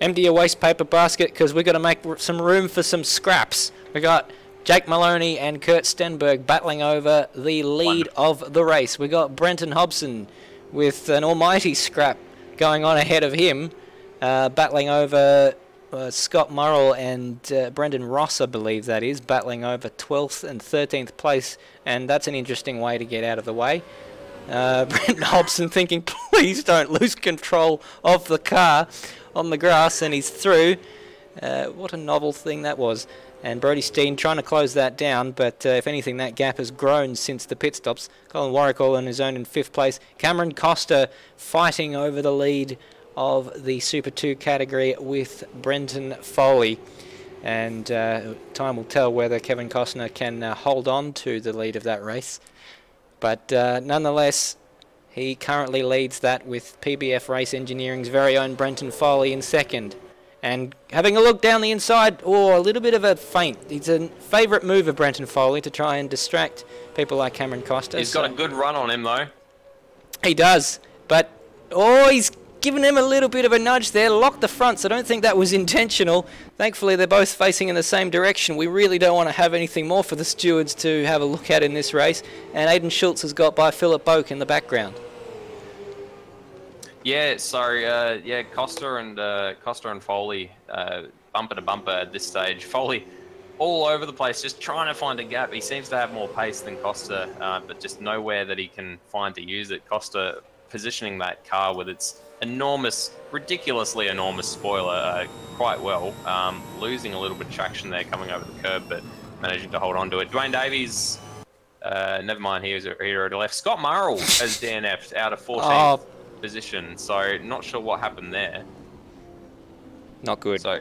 Empty your waste paper basket, because we've got to make some room for some scraps. We got Jake Maloney and Kurt Stenberg battling over the lead of the race. We got Brenton Hobson with an almighty scrap going on ahead of him, battling over Scott Murrell and Brendan Ross, I believe that is, battling over 12th and 13th place, and that's an interesting way to get out of the way. Brenton Hobson thinking, please don't lose control of the car on the grass, and he's through. What a novel thing that was. And Brodie Steen trying to close that down, but if anything, that gap has grown since the pit stops. Colin Warwick all on his own in 5th place. Cameron Costa fighting over the lead of the Super 2 category with Brenton Foley. And time will tell whether Kevin Costner can hold on to the lead of that race. But nonetheless, he currently leads that with PBF Race Engineering's very own Brenton Foley in 2nd. And having a look down the inside, a little bit of a feint. It's a favourite move of Brenton Foley to try and distract people like Cameron Costa.
He's got a good run on him, though.
He does, but he's given him a little bit of a nudge there. Locked the front, so I don't think that was intentional. Thankfully, they're both facing in the same direction. We really don't want to have anything more for the stewards to have a look at in this race. And Aidan Schultz has got by Philip Boak in the background.
Yeah, so Costa and Foley bumper to bumper at this stage. Foley all over the place, just trying to find a gap. He seems to have more pace than Costa, but just nowhere that he can find to use it. Costa positioning that car with its enormous, ridiculously enormous spoiler quite well, losing a little bit of traction there coming over the curb, but managing to hold on to it. Dwayne Davies, never mind, he was here at the left. Scott Murrell has DNF'd out of 14th. Position, so not sure what happened there.
Not good.
So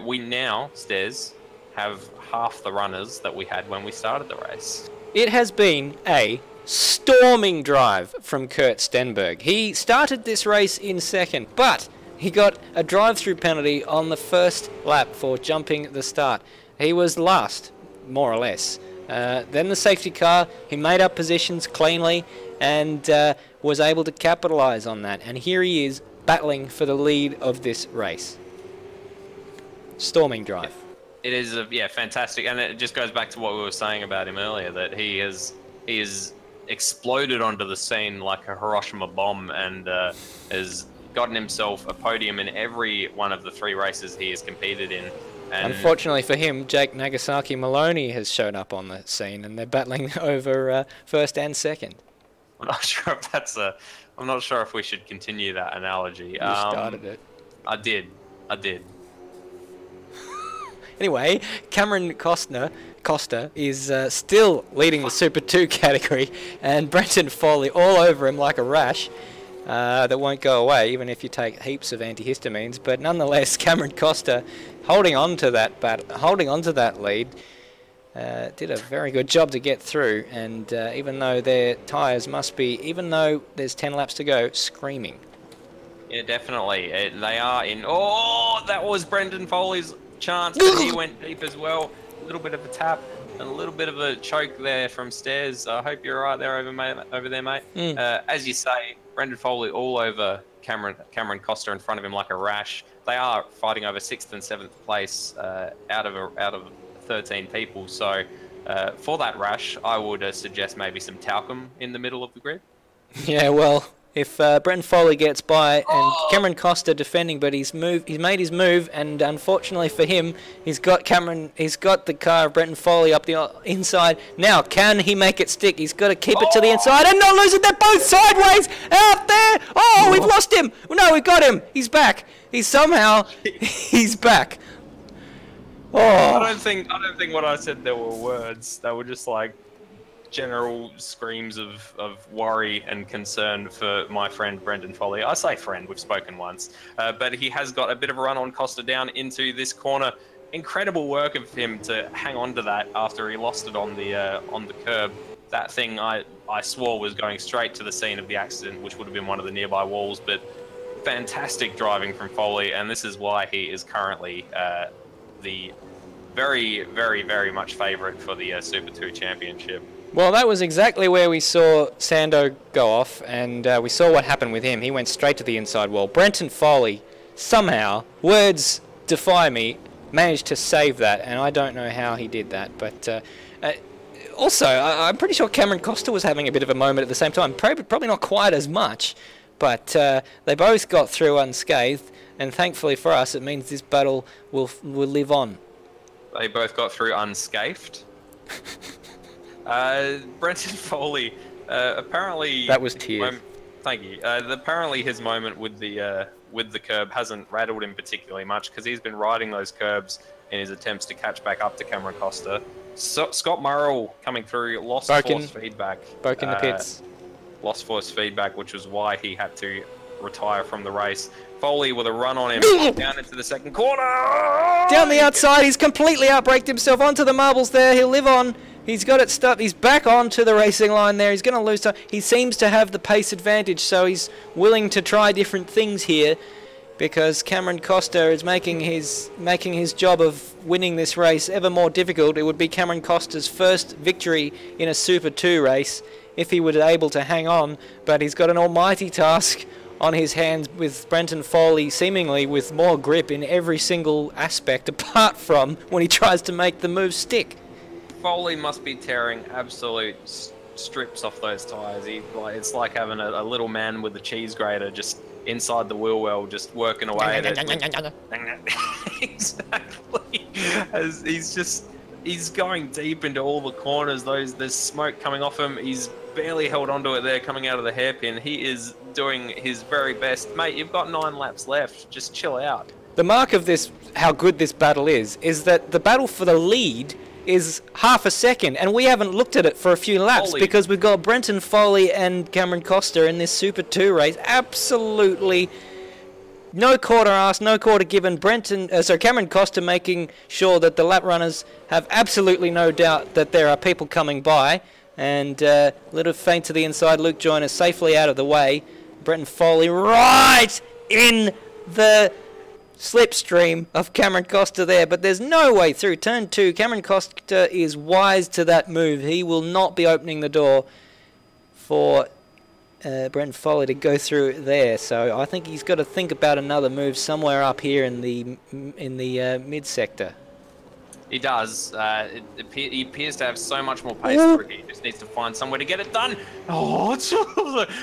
we now, Stairs, have half the runners that we had when we started the race.
It has been a storming drive from Kurt Stenberg. He started this race in 2nd, but he got a drive-through penalty on the 1st lap for jumping the start. He was last, more or less. Then the safety car, he made up positions cleanly and was able to capitalise on that. And here he is battling for the lead of this race. Storming drive.
It is, fantastic. And it just goes back to what we were saying about him earlier, that he is exploded onto the scene like a Hiroshima bomb and has gotten himself a podium in every one of the 3 races he has competed in. And
unfortunately for him, Jake Nagasaki Maloney has shown up on the scene, and they're battling over 1st and 2nd.
I'm not sure if I'm not sure if we should continue that analogy.
You started it.
I did.
Anyway, Cameron Costa is still leading the Super 2 category, and Brenton Foley all over him like a rash. That won't go away even if you take heaps of antihistamines. But nonetheless, Cameron Costa holding on to that lead, did a very good job to get through. And even though their tyres must be, even though there's 10 laps to go, screaming.
Yeah, definitely. They are in. Oh, that was Brendan Foley's chance, but he went deep as well. A little bit of a tap. And a little bit of a choke there from Stairs. I hope you're right there over there, mate. As you say, Brendan Foley all over Cameron Costa in front of him like a rash. They are fighting over 6th and 7th place out of 13 people. So for that rash, I would suggest maybe some talcum in the middle of the grid. Yeah,
well, if Brendan Foley gets by and Cameron Costa defending, but he's made his move, and unfortunately for him, he's got the car of Brendan Foley up the inside. Now, can he make it stick? He's got to keep it to the inside and not lose it. They're both sideways out there. Oh, we've lost him. No, we've got him. He's back. He's back. Oh.
I don't think what I said there were words. They were just like general screams of worry and concern for my friend Brendan Foley. I say friend, we've spoken once, but he has got a bit of a run on Costa down into this corner. Incredible work of him to hang on to that after he lost it on the curb. That thing I swore was going straight to the scene of the accident, which would have been one of the nearby walls, but fantastic driving from Foley, and this is why he is currently the very, very, very much favourite for the Super 2 Championship.
Well, that was exactly where we saw Sando go off, and we saw what happened with him. He went straight to the inside wall. Brenton Foley, somehow, words defy me, managed to save that, and I don't know how he did that. But also, I'm pretty sure Cameron Costa was having a bit of a moment at the same time. Probably not quite as much, but they both got through unscathed, and thankfully for us, it means this battle will live on.
They both got through unscathed. Brenton Foley Apparently...
That was tears.
Thank you. Apparently his moment with the curb hasn't rattled him particularly much because he's been riding those curbs in his attempts to catch back up to Cameron Costa. Scott Murrell coming through, lost force feedback.
Broke in the pits.
Lost force feedback, which was why he had to retire from the race. Foley with a run on him down into the second corner.
Down the outside, he's completely outbraked himself onto the marbles there. He'll live on. He's got it stuck. He's back onto the racing line there. He's going to lose time. He seems to have the pace advantage, so he's willing to try different things here because Cameron Costa is making his job of winning this race ever more difficult. It would be Cameron Costa's first victory in a Super 2 race if he were able to hang on, but he's got an almighty task on his hands with Brenton Foley seemingly with more grip in every single aspect apart from when he tries to make the move stick.
Foley must be tearing absolute strips off those tyres. It's like having a little man with a cheese grater just inside the wheel well, just working away at it. Exactly. As he's going deep into all the corners. There's smoke coming off him. He's barely held onto it there, coming out of the hairpin. He is doing his very best. Mate, you've got 9 laps left. Just chill out.
The mark of this, how good this battle is that the battle for the lead is half a second, and we haven't looked at it for a few laps because we've got Brenton Foley and Cameron Costa in this Super 2 race. Absolutely no quarter asked, no quarter given. Cameron Costa making sure that the lap runners have absolutely no doubt that there are people coming by, and a little feint to the inside. Luke Joyner safely out of the way. Brenton Foley right in the slipstream of Cameron Costa there, but there's no way through. Turn 2, Cameron Costa is wise to that move. He will not be opening the door for Brenton Foley to go through there, so I think he's got to think about another move somewhere up here in the mid sector.
He does. He appears to have so much more pace through. He just needs to find somewhere to get it done. Oh,
a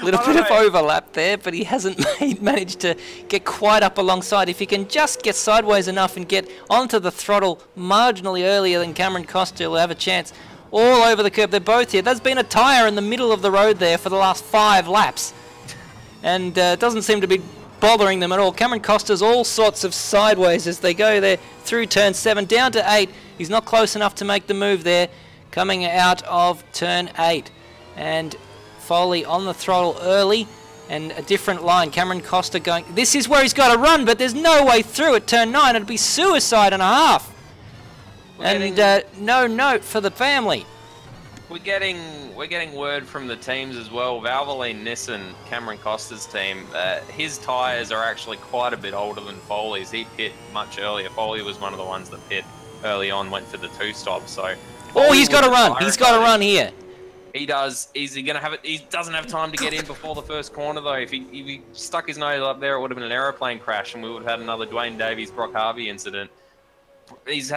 little bit of overlap there, but he hasn't managed to get quite up alongside. If he can just get sideways enough and get onto the throttle marginally earlier than Cameron Costa, will have a chance. All over the curb, they're both here. There's been a tyre in the middle of the road there for the last 5 laps, and it doesn't seem to be bothering them at all. Cameron Costa's all sorts of sideways as they go there through turn 7 down to 8. He's not close enough to make the move there coming out of turn 8, and Foley on the throttle early and a different line. Cameron Costa going, this is where he's got to run, but there's no way through at turn 9. It'd be suicide and a half. No note for the family.
We're getting word from the teams as well. Valvoline Nissan, Cameron Costa's team, his tyres are actually quite a bit older than Foley's. He pit much earlier. Foley was one of the ones that pit early on, went for the 2-stop. So
he's got to run. He's got to run here.
He does. Is he gonna have it? He doesn't have time to get in before the first corner though. If he stuck his nose up there, it would have been an aeroplane crash, and we would have had another Dwayne Davies, Brock Harvey incident. He's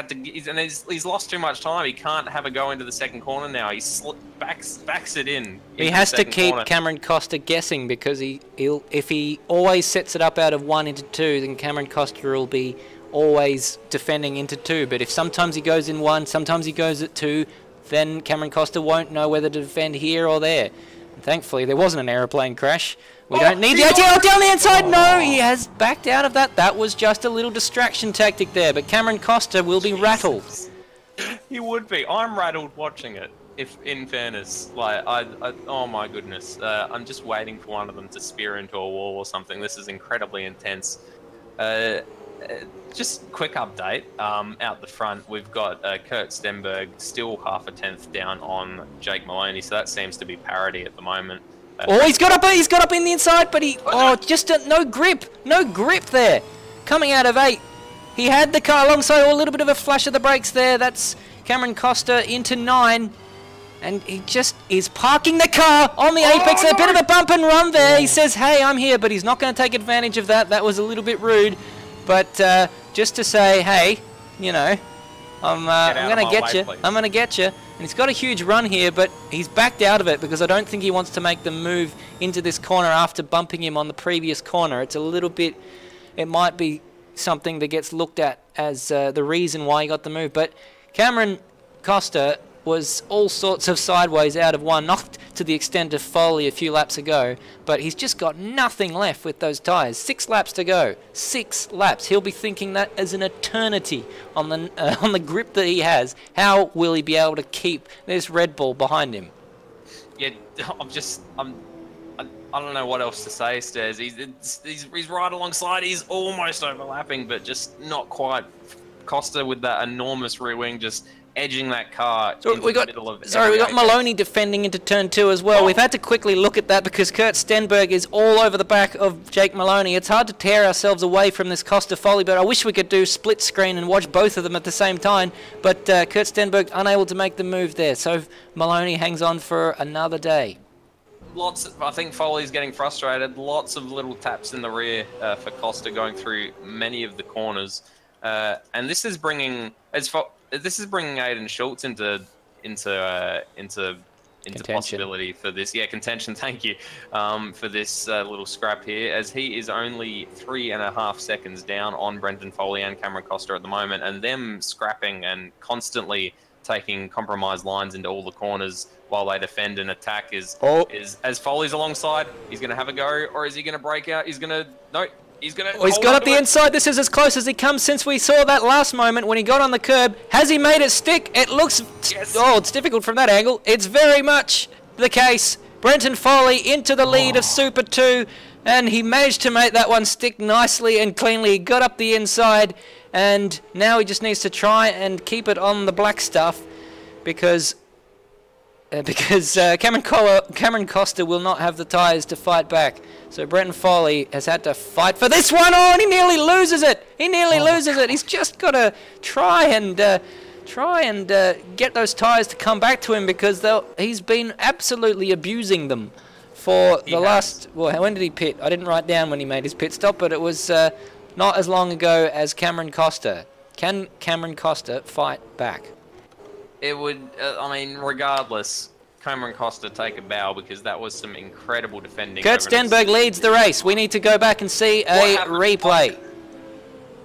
lost too much time. He can't have a go into the second corner now. He backs it in.
He has to keep Cameron Costa guessing because if he always sets it up out of 1 into 2, then Cameron Costa will be always defending into 2. But if sometimes he goes in 1, sometimes he goes at 2, then Cameron Costa won't know whether to defend here or there. And thankfully, there wasn't an aeroplane crash. We don't need the ATL down the inside. No, he has backed out of that. That was just a little distraction tactic there. But Cameron Costa will be rattled.
He would be. I'm rattled watching it. If, in fairness, oh my goodness, I'm just waiting for one of them to spear into a wall or something. This is incredibly intense. Just quick update. Out the front, we've got Kurt Stenberg still half a tenth down on Jake Maloney, so that seems to be parity at the moment.
He's got up in the inside, but no grip there. Coming out of 8, he had the car alongside, a little bit of a flash of the brakes there. That's Cameron Costa into 9, and he just is parking the car on the apex. A bit of a bump and run there. He says, "Hey, I'm here," but he's not going to take advantage of that. That was a little bit rude, but just to say, hey, you know, I'm going to get you. I'm going to get you. And he's got a huge run here, but he's backed out of it because I don't think he wants to make the move into this corner after bumping him on the previous corner. It's a little bit, it might be something that gets looked at as the reason why he got the move. But Cameron Costa was all sorts of sideways out of 1, to the extent of Foley a few laps ago, but he's just got nothing left with those tyres. 6 laps to go. 6 laps. He'll be thinking that as an eternity on the grip that he has. How will he be able to keep this Red Bull behind him?
Yeah, I don't know what else to say, Stairs. He's right alongside. He's almost overlapping, but just not quite. Costa with that enormous rear wing just edging that car into the middle of
we got Maloney defending into turn 2 as well. We've had to quickly look at that because Kurt Stenberg is all over the back of Jake Maloney. It's hard to tear ourselves away from this Costa Foley, but I wish we could do split screen and watch both of them at the same time. But Kurt Stenberg unable to make the move there, so Maloney hangs on for another day.
I think Foley's getting frustrated. Lots of little taps in the rear for Costa going through many of the corners, and this is bringing Aiden Schultz into possibility for this. Yeah, contention. Thank you for this little scrap here, as he is only 3.5 seconds down on Brenton Foley and Cameron Costa at the moment, and them scrapping and constantly taking compromised lines into all the corners while they defend and attack is as Foley's alongside. He's going to have a go, or is he going to break out? He's going to he's
got up the inside. This is as close as he comes since we saw that last moment when he got on the curb. Has he made it stick? It looks it's difficult from that angle. It's very much the case. Brenton Foley into the lead of Super 2, and he managed to make that one stick nicely and cleanly. He got up the inside, and now he just needs to try and keep it on the black stuff because Cameron Costa will not have the tyres to fight back. So Brenton Foley has had to fight for this one. Oh, and he nearly loses it. He nearly loses it. He's just got to try and get those tyres to come back to him, because he's been absolutely abusing them for the last... Well, when did he pit? I didn't write down when he made his pit stop, but it was not as long ago as Cameron Costa. Can Cameron Costa fight back?
It would, regardless, Cameron Costa take a bow, because that was some incredible defending.
Kurt Stenberg leads the race. We need to go back and see a replay.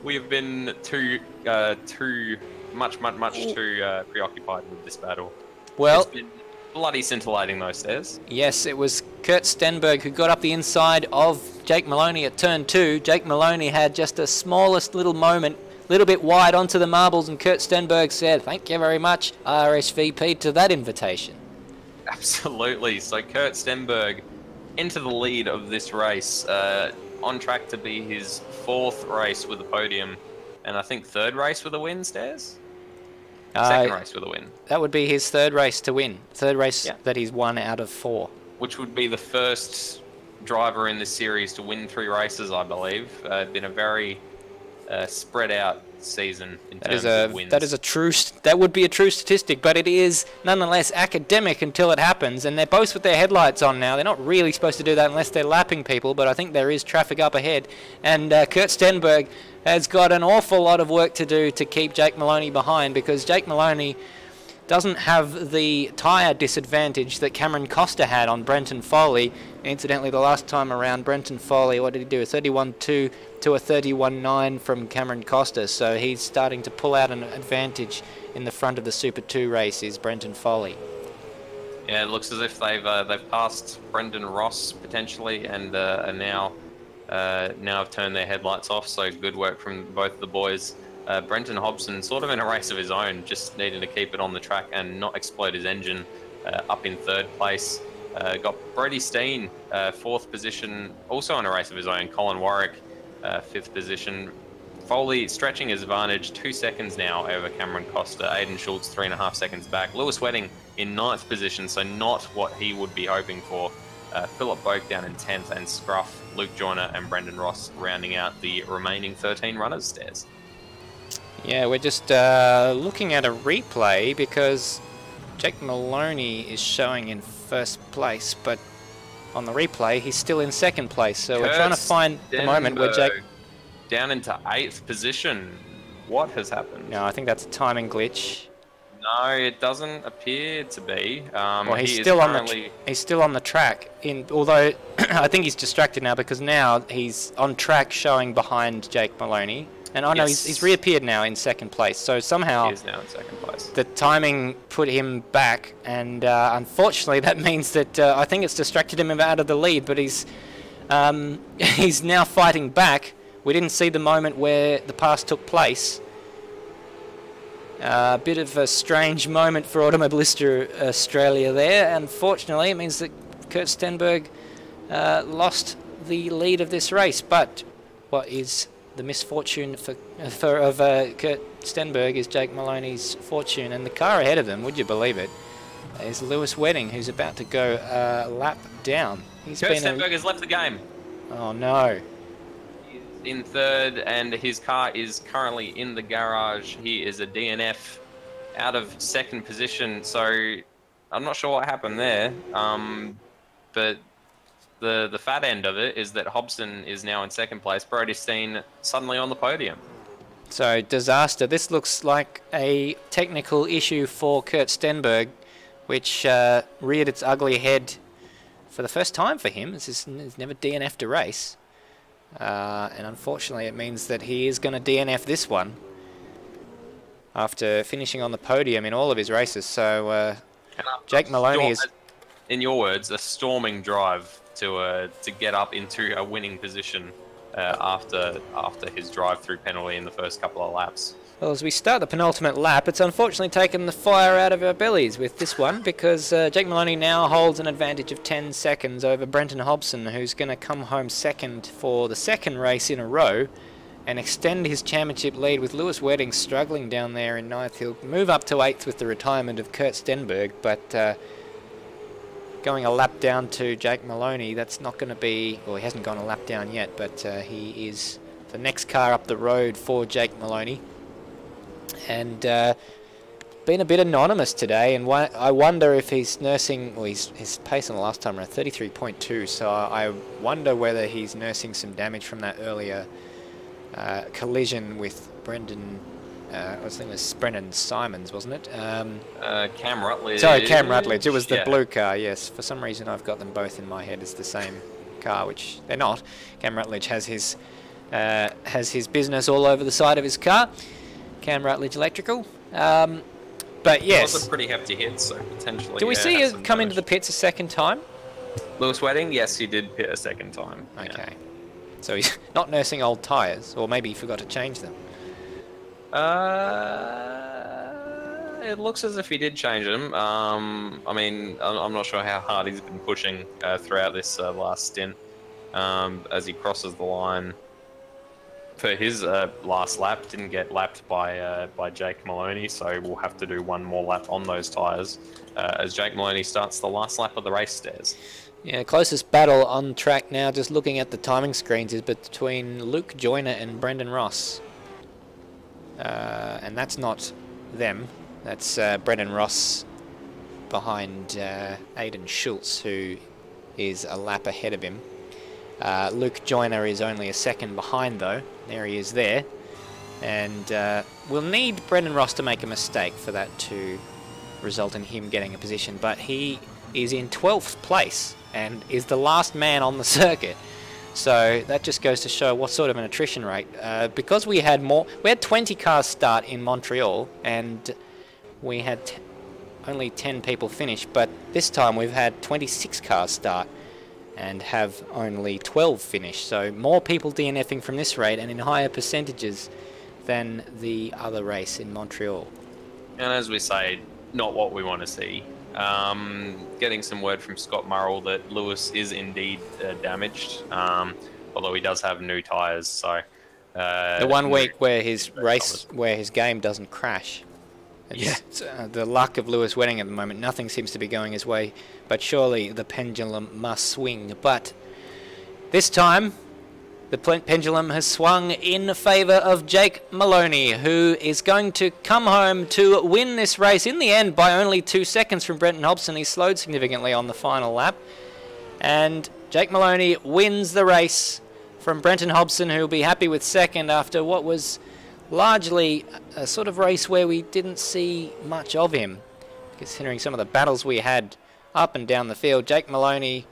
We have been too much too preoccupied with this battle.
Well,
it's been bloody scintillating those stairs.
Yes, it was Kurt Stenberg who got up the inside of Jake Maloney at turn 2. Jake Maloney had just the smallest little moment, little bit wide onto the marbles, and Kurt Stenberg said, "Thank you very much, RSVP to that invitation."
Absolutely. So Kurt Stenberg into the lead of this race, on track to be his 4th race with a podium, and I think 3rd race with a win, Stairs? 2nd race with a win. That
would be his 3rd race to win. 3rd race that he's won out of 4.
Which would be the first driver in this series to win 3 races, I believe. Been a very spread out season in terms of wins.
That would be a true statistic, but it is nonetheless academic until it happens, and they're both with their headlights on now. They're not really supposed to do that unless they're lapping people, but I think there is traffic up ahead, and Kurt Stenberg has got an awful lot of work to do to keep Jake Maloney behind, because Jake Maloney doesn't have the tyre disadvantage that Cameron Costa had on Brenton Foley. Incidentally, the last time around, Brenton Foley, what did he do? A 31.2 to a 31.9 from Cameron Costa. So he's starting to pull out an advantage in the front of the Super 2 race, is Brenton Foley.
Yeah, it looks as if they've passed Brendan Ross potentially, and now have turned their headlights off. So good work from both of the boys. Brenton Hobson sort of in a race of his own, just needing to keep it on the track and not explode his engine, up in 3rd place. Got Brody Steen, 4th position, also in a race of his own. Colin Warwick, 5th position. Foley stretching his advantage, 2 seconds now over Cameron Costa. Aiden Schultz 3.5 seconds back. Lewis Wedding in 9th position, so not what he would be hoping for. Philip Boak down in 10th, and Scruff, Luke Joyner and Brendan Ross rounding out the remaining 13 runners, Stairs.
Yeah, we're just looking at a replay because Jake Maloney is showing in 1st place, but on the replay he's still in 2nd place. So we're trying to find the moment where Jake...
Down into 8th position. What has happened?
No, I think that's a timing glitch.
No, it doesn't appear to be.
Well, he's still on the track. Although I think he's distracted now, because now he's on track showing behind Jake Maloney. And I know
Yes.
he's reappeared now in second place. So somehow
He is now in second place.
the timing put him back, and unfortunately that means that I think it's distracted him out of the lead. But he's now fighting back. We didn't see the moment where the pass took place. A bit of a strange moment for Automobilista Australia there. Unfortunately, it means that Kurt Stenberg lost the lead of this race. But what is the misfortune of Kurt Stenberg is Jake Maloney's fortune, and the car ahead of him, would you believe it, is Lewis Wedding, who's about to go a lap down.
Kurt Stenberg has left the game.
Oh no.
He's in third, and his car is currently in the garage. He is a DNF out of second position, so I'm not sure what happened there. But the fat end of it is that Hobson is now in second place. Brody Steen suddenly on the podium.
So, disaster. This looks like a technical issue for Kurt Stenberg, which reared its ugly head for the first time for him. He's never DNF'd a race. And unfortunately, it means that he is going to DNF this one after finishing on the podium in all of his races. So, Jake Maloney is...
In your words, a storming drive to get up into a winning position after his drive-through penalty in the first couple of laps.
Well, as we start the penultimate lap, it's unfortunately taken the fire out of our bellies with this one, because Jake Maloney now holds an advantage of 10 seconds over Brenton Hobson, who's going to come home second for the second race in a row and extend his championship lead, with Lewis Wedding struggling down there in ninth. He'll move up to 8th with the retirement of Kurt Stenberg, but going a lap down to Jake Maloney, that's not going to be... Well, he hasn't gone a lap down yet, but he is the next car up the road for Jake Maloney. And been a bit anonymous today, and I wonder if he's nursing... Well, his pace on the last time around 33.2, so I wonder whether he's nursing some damage from that earlier collision with Brendan... I was thinking it was Brendan Simons, wasn't it?
Cam Rutledge.
Sorry, Cam Rutledge. It was the blue car, yes. For some reason, I've got them both in my head as the same car, which they're not. Cam Rutledge has his business all over the side of his car. Cam Rutledge Electrical. But yes.
It was a pretty hefty hit, so potentially...
Do we see him come into the pits a second time?
Lewis Wedding? Yes, he did pit a second time.
Okay.
Yeah.
So he's not nursing old tyres, or maybe he forgot to change them.
It looks as if he did change them. I mean, I'm not sure how hard he's been pushing throughout this last stint as he crosses the line for his last lap. Didn't get lapped by Jake Maloney, so we'll have to do one more lap on those tyres as Jake Maloney starts the last lap of the race stairs.
Yeah, closest battle on track now, just looking at the timing screens, is between Luke Joyner and Brendan Ross. And that's not them. That's Brendan Ross behind Aidan Schultz, who is a lap ahead of him. Luke Joyner is only a second behind, though. There he is there. And we'll need Brendan Ross to make a mistake for that to result in him getting a position. But he is in 12th place and is the last man on the circuit. So that just goes to show what sort of an attrition rate. Because we had 20 cars start in Montreal, and we had only 10 people finish, but this time we've had 26 cars start and have only 12 finish. So more people DNFing from this rate and in higher percentages than the other race in Montreal.
And as we say, not what we want to see. Getting some word from Scott Murrell that Lewis is indeed damaged, although he does have new tyres. So
the 1 week where his game doesn't crash. It's the luck of Lewis Wedding at the moment. Nothing seems to be going his way, but surely the pendulum must swing. But this time, the pendulum has swung in favour of Jake Maloney, who is going to come home to win this race in the end by only 2 seconds from Brenton Hobson. He slowed significantly on the final lap. And Jake Maloney wins the race from Brenton Hobson, who will be happy with second after what was largely a sort of race where we didn't see much of him, considering some of the battles we had up and down the field. Jake Maloney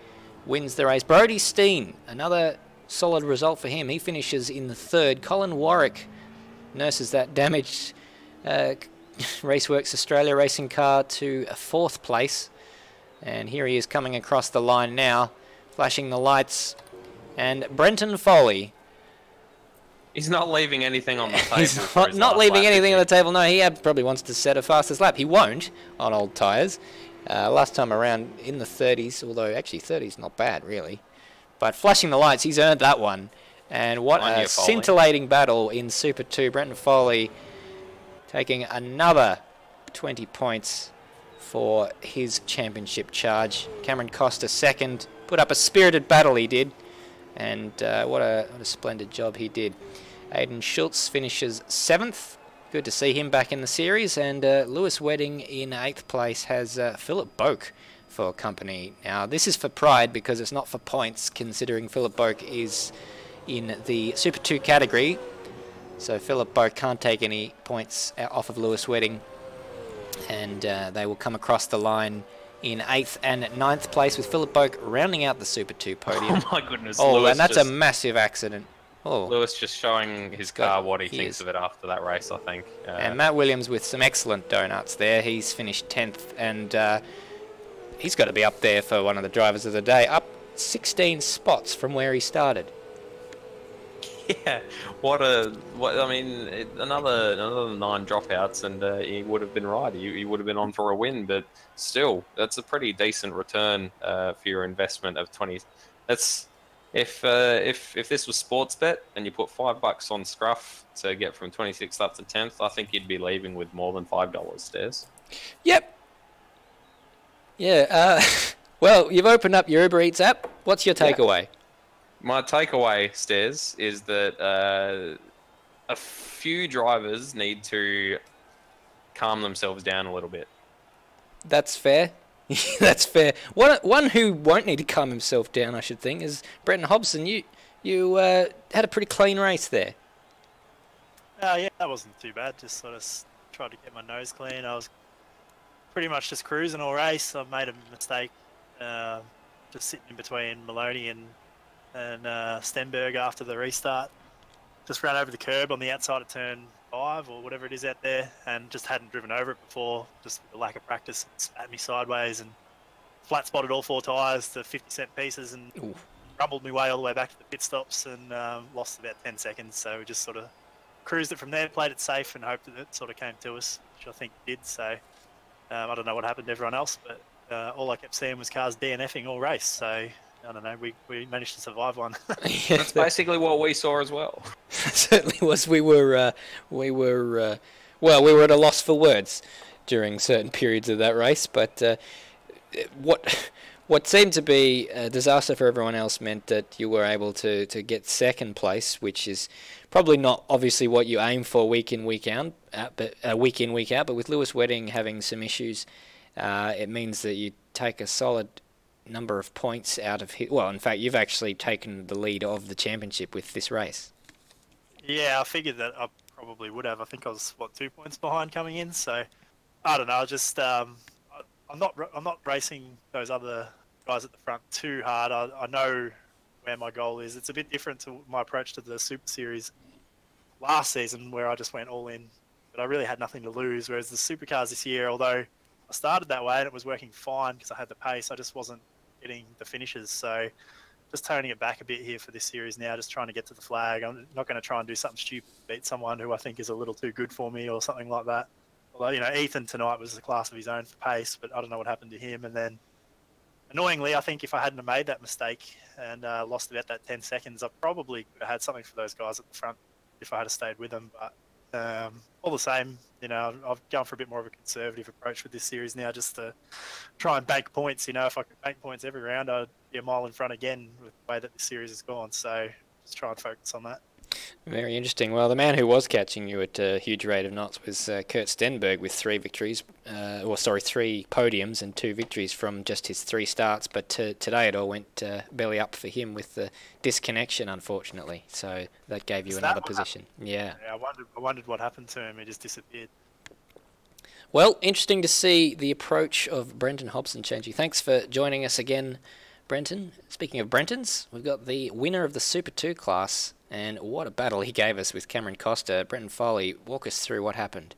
wins the race. Brody Steen, another solid result for him. He finishes in the third. Colin Warwick, nurses that damaged Raceworks Australia racing car to a 4th place. And here he is coming across the line now, flashing the lights. And Brenton Foley.
He's not leaving anything on the table.
He's not leaving anything on the table. No, he probably wants to set a fastest lap. He won't on old tyres. Last time around in the 30s, although actually 30s not bad really. But flashing the lights, he's earned that one. And what a scintillating battle in Super 2. Brenton Foley taking another 20 points for his championship charge. Cameron Costa second. Put up a spirited battle he did. And what a splendid job he did. Aidan Schultz finishes 7th. Good to see him back in the series. And Lewis Wedding in 8th place has Philip Boak for company. Now, this is for pride because it's not for points, considering Philip Boak is in the Super 2 category. So Philip Boak can't take any points off of Lewis Wedding. And they will come across the line in 8th and 9th place, with Philip Boak rounding out the Super 2 podium.
Oh my goodness.
Oh,
Lewis,
and that's a massive accident. Oh.
Lewis just showing his car what he thinks of it after that race, I think.
And Matt Williams with some excellent donuts there. He's finished 10th, and he's got to be up there for one of the drivers of the day. Up 16 spots from where he started.
Yeah, another 9 dropouts, and he would have been right. He would have been on for a win, but still, that's a pretty decent return for your investment of 20. That's if this was sports bet and you put $5 on Scruff to get from 26th up to 10th, I think you'd be leaving with more than $5, Stairs.
Yep. Yeah. Well, you've opened up your Uber Eats app. What's your takeaway? Yeah.
My takeaway, Stairs, is that a few drivers need to calm themselves down a little bit.
That's fair. That's fair. One who won't need to calm himself down, I should think, is Brenton Hobson. You had a pretty clean race there.
Yeah, that wasn't too bad. Just sort of tried to get my nose clean. I was pretty much just cruising all race. I made a mistake just sitting in between Maloney and Stenberg after the restart. Just ran over the curb on the outside of turn 5 or whatever it is out there, and just hadn't driven over it before. Just with the lack of practice, it spat me sideways and flat spotted all 4 tyres to 50-cent pieces and rumbled me way all the way back to the pit stops and lost about 10 seconds. So we just sort of cruised it from there, played it safe, and hoped that it sort of came to us, which I think it did. So I don't know what happened to everyone else, but all I kept seeing was cars DNFing all race. So I don't know, we managed to survive one.
Yeah, that's basically what we saw as well.
Certainly was. We were at a loss for words during certain periods of that race, but what seemed to be a disaster for everyone else meant that you were able to get 2nd place, which is probably not obviously what you aim for week in, week out, but with Lewis Wedding having some issues, it means that you take a solid number of points out of his. Well, in fact, you've actually taken the lead of the championship with this race.
Yeah, I figured that I probably would have. I think I was 2 points behind coming in, so I don't know. Just I'm not racing those other guys at the front too hard. I know where my goal is. It's a bit different to my approach to the Super Series last season, where I just went all in, but I really had nothing to lose. Whereas the Supercars this year, although I started that way and it was working fine because I had the pace, I just wasn't getting the finishes. So just toning it back a bit here for this series now, just trying to get to the flag. I'm not going to try and do something stupid to beat someone who I think is a little too good for me or something like that. Although, Ethan tonight was a class of his own for pace, but I don't know what happened to him. And then, annoyingly, I think if I hadn't have made that mistake and lost about that 10 seconds, I probably could have had something for those guys at the front if I had stayed with them. But all the same, I've gone for a bit more of a conservative approach with this series now, just to try and bank points. If I could bank points every round, I'd be a mile in front again with the way that this series has gone. So just try and focus on that.
Very interesting. Well, the man who was catching you at a huge rate of knots was Kurt Stenberg with 3 podiums and 2 victories from just his 3 starts. But today it all went belly up for him with the disconnection, unfortunately. So that gave you another position. Yeah.
I wondered what happened to him. He just disappeared.
Well, interesting to see the approach of Brenton Hobson changing. Thanks for joining us again, Brenton. Speaking of Brentons, we've got the winner of the Super 2 class, and what a battle he gave us with Cameron Costa. Brenton Foley, walk us through what happened.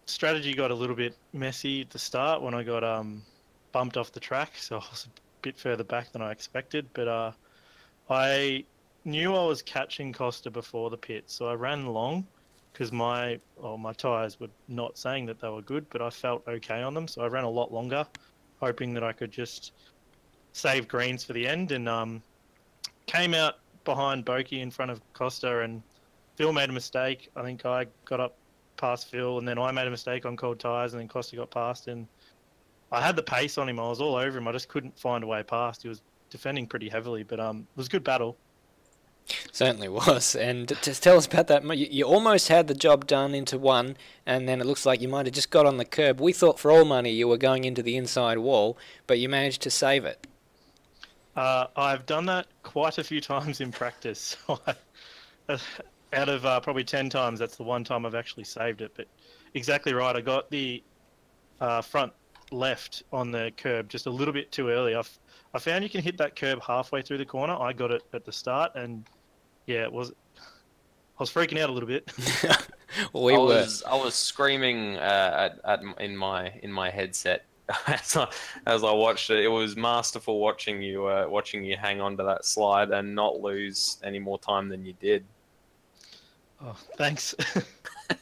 Strategy got a little bit messy at the start when I got bumped off the track, so I was a bit further back than I expected, but I knew I was catching Costa before the pit, so I ran long because my tyres were not saying that they were good, but I felt okay on them, so I ran a lot longer, hoping that I could just save greens for the end, and came out behind Boki in front of Costa, and Phil made a mistake. I think I got up past Phil, and then I made a mistake on cold tyres, and then Costa got past, and I had the pace on him. I was all over him. I just couldn't find a way past. He was defending pretty heavily, but it was a good battle.
Certainly was. And just tell us about that. You almost had the job done into one, and then it looks like you might have just got on the curb. We thought for all money you were going into the inside wall, but you managed to save it.
I've done that quite a few times in practice. Out of probably 10 times, that's the one time I've actually saved it. But exactly right, I got the front left on the curb just a little bit too early. I found you can hit that curb halfway through the corner. I got it at the start, and yeah, I was freaking out a little bit.
I
was screaming in my headset as I watched it. It was masterful watching you hang on to that slide and not lose any more time than you did.
Oh, thanks. I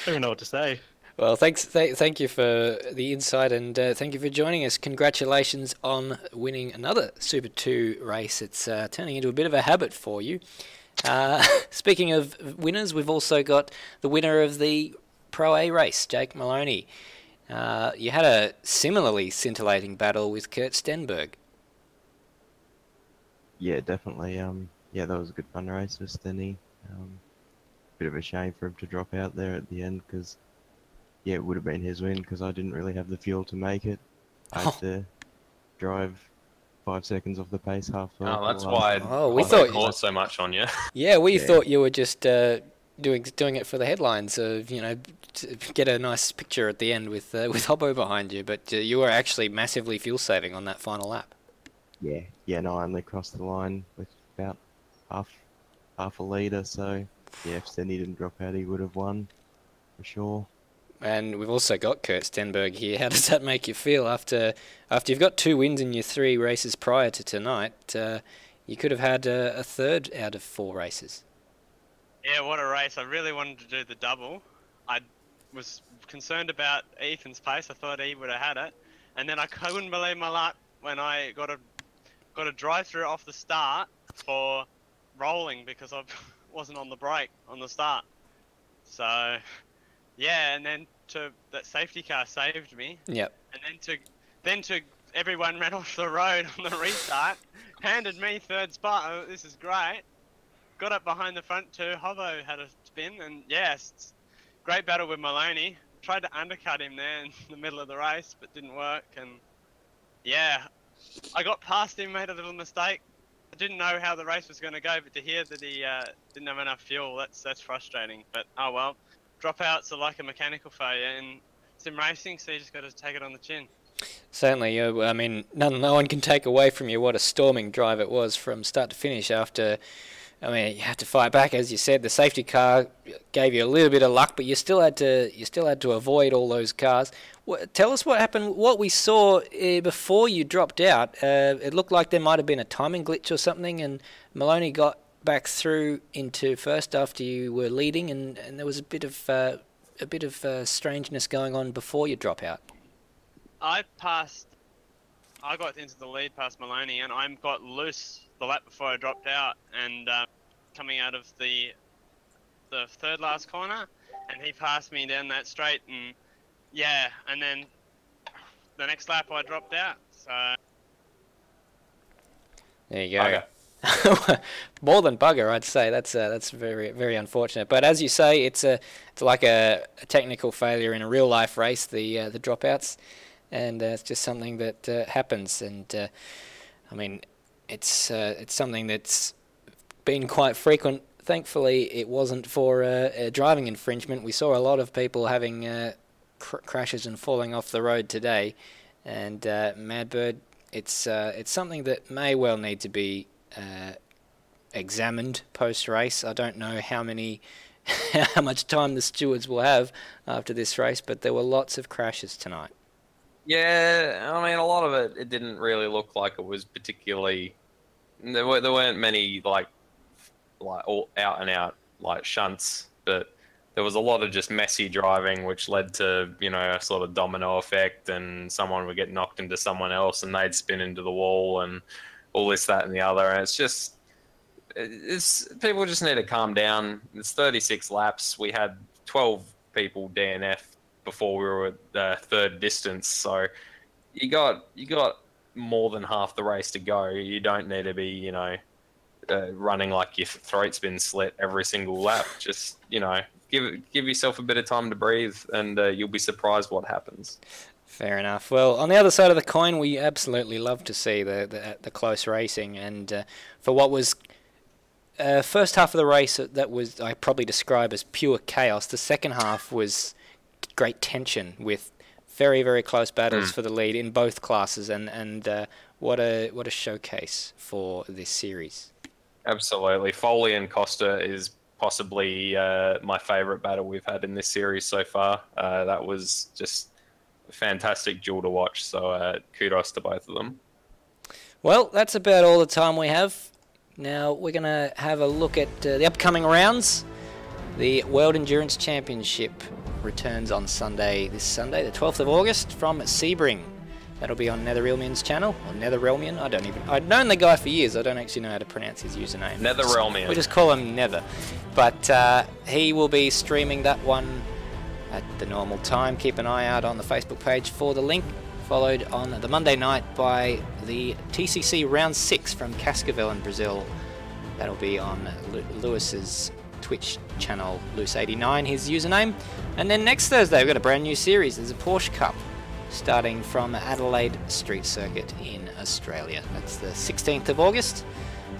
don't even know what to say.
Well, thank you for the insight, and thank you for joining us. Congratulations on winning another Super 2 race. It's turning into a bit of a habit for you. Speaking of winners, we've also got the winner of the Pro A race, Jake Maloney. You had a similarly scintillating battle with Kurt Stenberg.
Yeah, definitely. Yeah, that was a good fun race with Stenny. Bit of a shame for him to drop out there at the end, because yeah, it would have been his win, because I didn't really have the fuel to make it. I had to drive 5 seconds off the pace halfway.
Oh, that's why
we thought
caught so much on you.
Yeah, we thought you were just doing it for the headlines, to get a nice picture at the end with Hobbo behind you, but you were actually massively fuel saving on that final lap.
Yeah, no, I only crossed the line with about half a litre, so yeah, if Stenny didn't drop out, he would have won for sure.
And we've also got Kurt Stenberg here. How does that make you feel after you've got 2 wins in your 3 races prior to tonight? You could have had a third out of 4 races.
Yeah, what a race. I really wanted to do the double. I was concerned about Ethan's pace. I thought he would have had it. And then I couldn't believe my luck when I got a drive-through off the start for rolling, because I wasn't on the brake on the start. So yeah, and then that safety car saved me.
Yep.
And then everyone ran off the road on the restart, handed me third spot. Oh, this is great. Got up behind the front too. Hobbo had a spin, and yes, great battle with Maloney. Tried to undercut him there in the middle of the race, but didn't work. And yeah, I got past him, made a little mistake. I didn't know how the race was going to go, but to hear that he didn't have enough fuel, that's frustrating. But oh well, dropouts are like a mechanical failure in sim racing, so you just got to take it on the chin.
Certainly, I mean, no one can take away from you what a storming drive it was from start to finish. I mean, you had to fight back, as you said. The safety car gave you a little bit of luck, but you still had to avoid all those cars. Tell us what happened. What we saw before you dropped out. It looked like there might have been a timing glitch or something, and Maloney got back through into first after you were leading, and there was a bit of strangeness going on before you drop out.
I got into the lead past Maloney, and I got loose the lap before I dropped out, and coming out of the third last corner, and he passed me down that straight, and yeah, and then the next lap I dropped out. So
there you go. More than bugger, I'd say. That's very, very unfortunate. But as you say, it's like a technical failure in a real life race. The dropouts, and it's just something that happens. And I mean, it's something that's been quite frequent. Thankfully, it wasn't for a driving infringement. We saw a lot of people having crashes and falling off the road today. And Madbird, it's something that may well need to be examined post-race. I don't know how much time the stewards will have after this race, but there were lots of crashes tonight.
Yeah, I mean, a lot of it didn't really look like it was particularly. There weren't many like all out and out like shunts, but there was a lot of just messy driving, which led to, you know, a sort of domino effect, and someone would get knocked into someone else, and they'd spin into the wall, and all this, that, and the other. And people just need to calm down. It's 36 laps. We had 12 people DNF before we were at the third distance, so you got more than half the race to go. You don't need to be, you know, running like your throat's been slit every single lap. Just, you know, give yourself a bit of time to breathe, and you'll be surprised what happens.
Fair enough. Well, on the other side of the coin, we absolutely love to see the close racing, and for what was first half of the race, that was, I probably describe as pure chaos. The second half was great tension with very, very close battles for the lead in both classes, and what a showcase for this series.
Absolutely. Foley and Costa is possibly my favourite battle we've had in this series so far. That was just a fantastic duel to watch, so kudos to both of them. Well,
that's about all the time we have. Now we're going to have a look at the upcoming rounds. The World Endurance Championship returns on this Sunday, the 12th of August, from Sebring. That'll be on NetherRealmian's channel, or NetherRealmian. I've known the guy for years. I don't actually know how to pronounce his username.
NetherRealmian.
We just call him Nether. But he will be streaming that one at the normal time. Keep an eye out on the Facebook page for the link, followed on the Monday night by the TCC Round 6 from Cascavel in Brazil. That'll be on Lewis's Twitch channel, Luce89, his username. And then next Thursday, we've got a brand new series. There's a Porsche Cup starting from Adelaide Street Circuit in Australia. That's the 16th of August.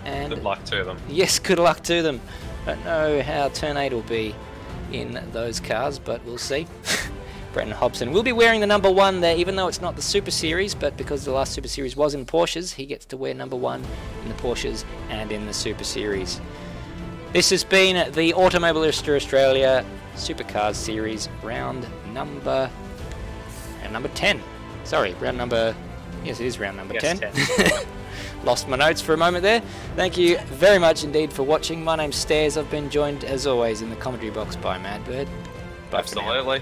And
good luck to them.
Yes, good luck to them. Don't know how turn 8 will be in those cars, but we'll see. Brenton Hobson will be wearing the number 1 there, even though it's not the Super Series, but because the last Super Series was in Porsches, he gets to wear number 1 in the Porsches and in the Super Series. This has been the Automobilista Australia Supercars Series round number 10. Sorry, yes, it is round number 10. Lost my notes for a moment there. Thank you very much indeed for watching. My name's Stairs. I've been joined, as always, in the commentary box by Madbird.
Absolutely.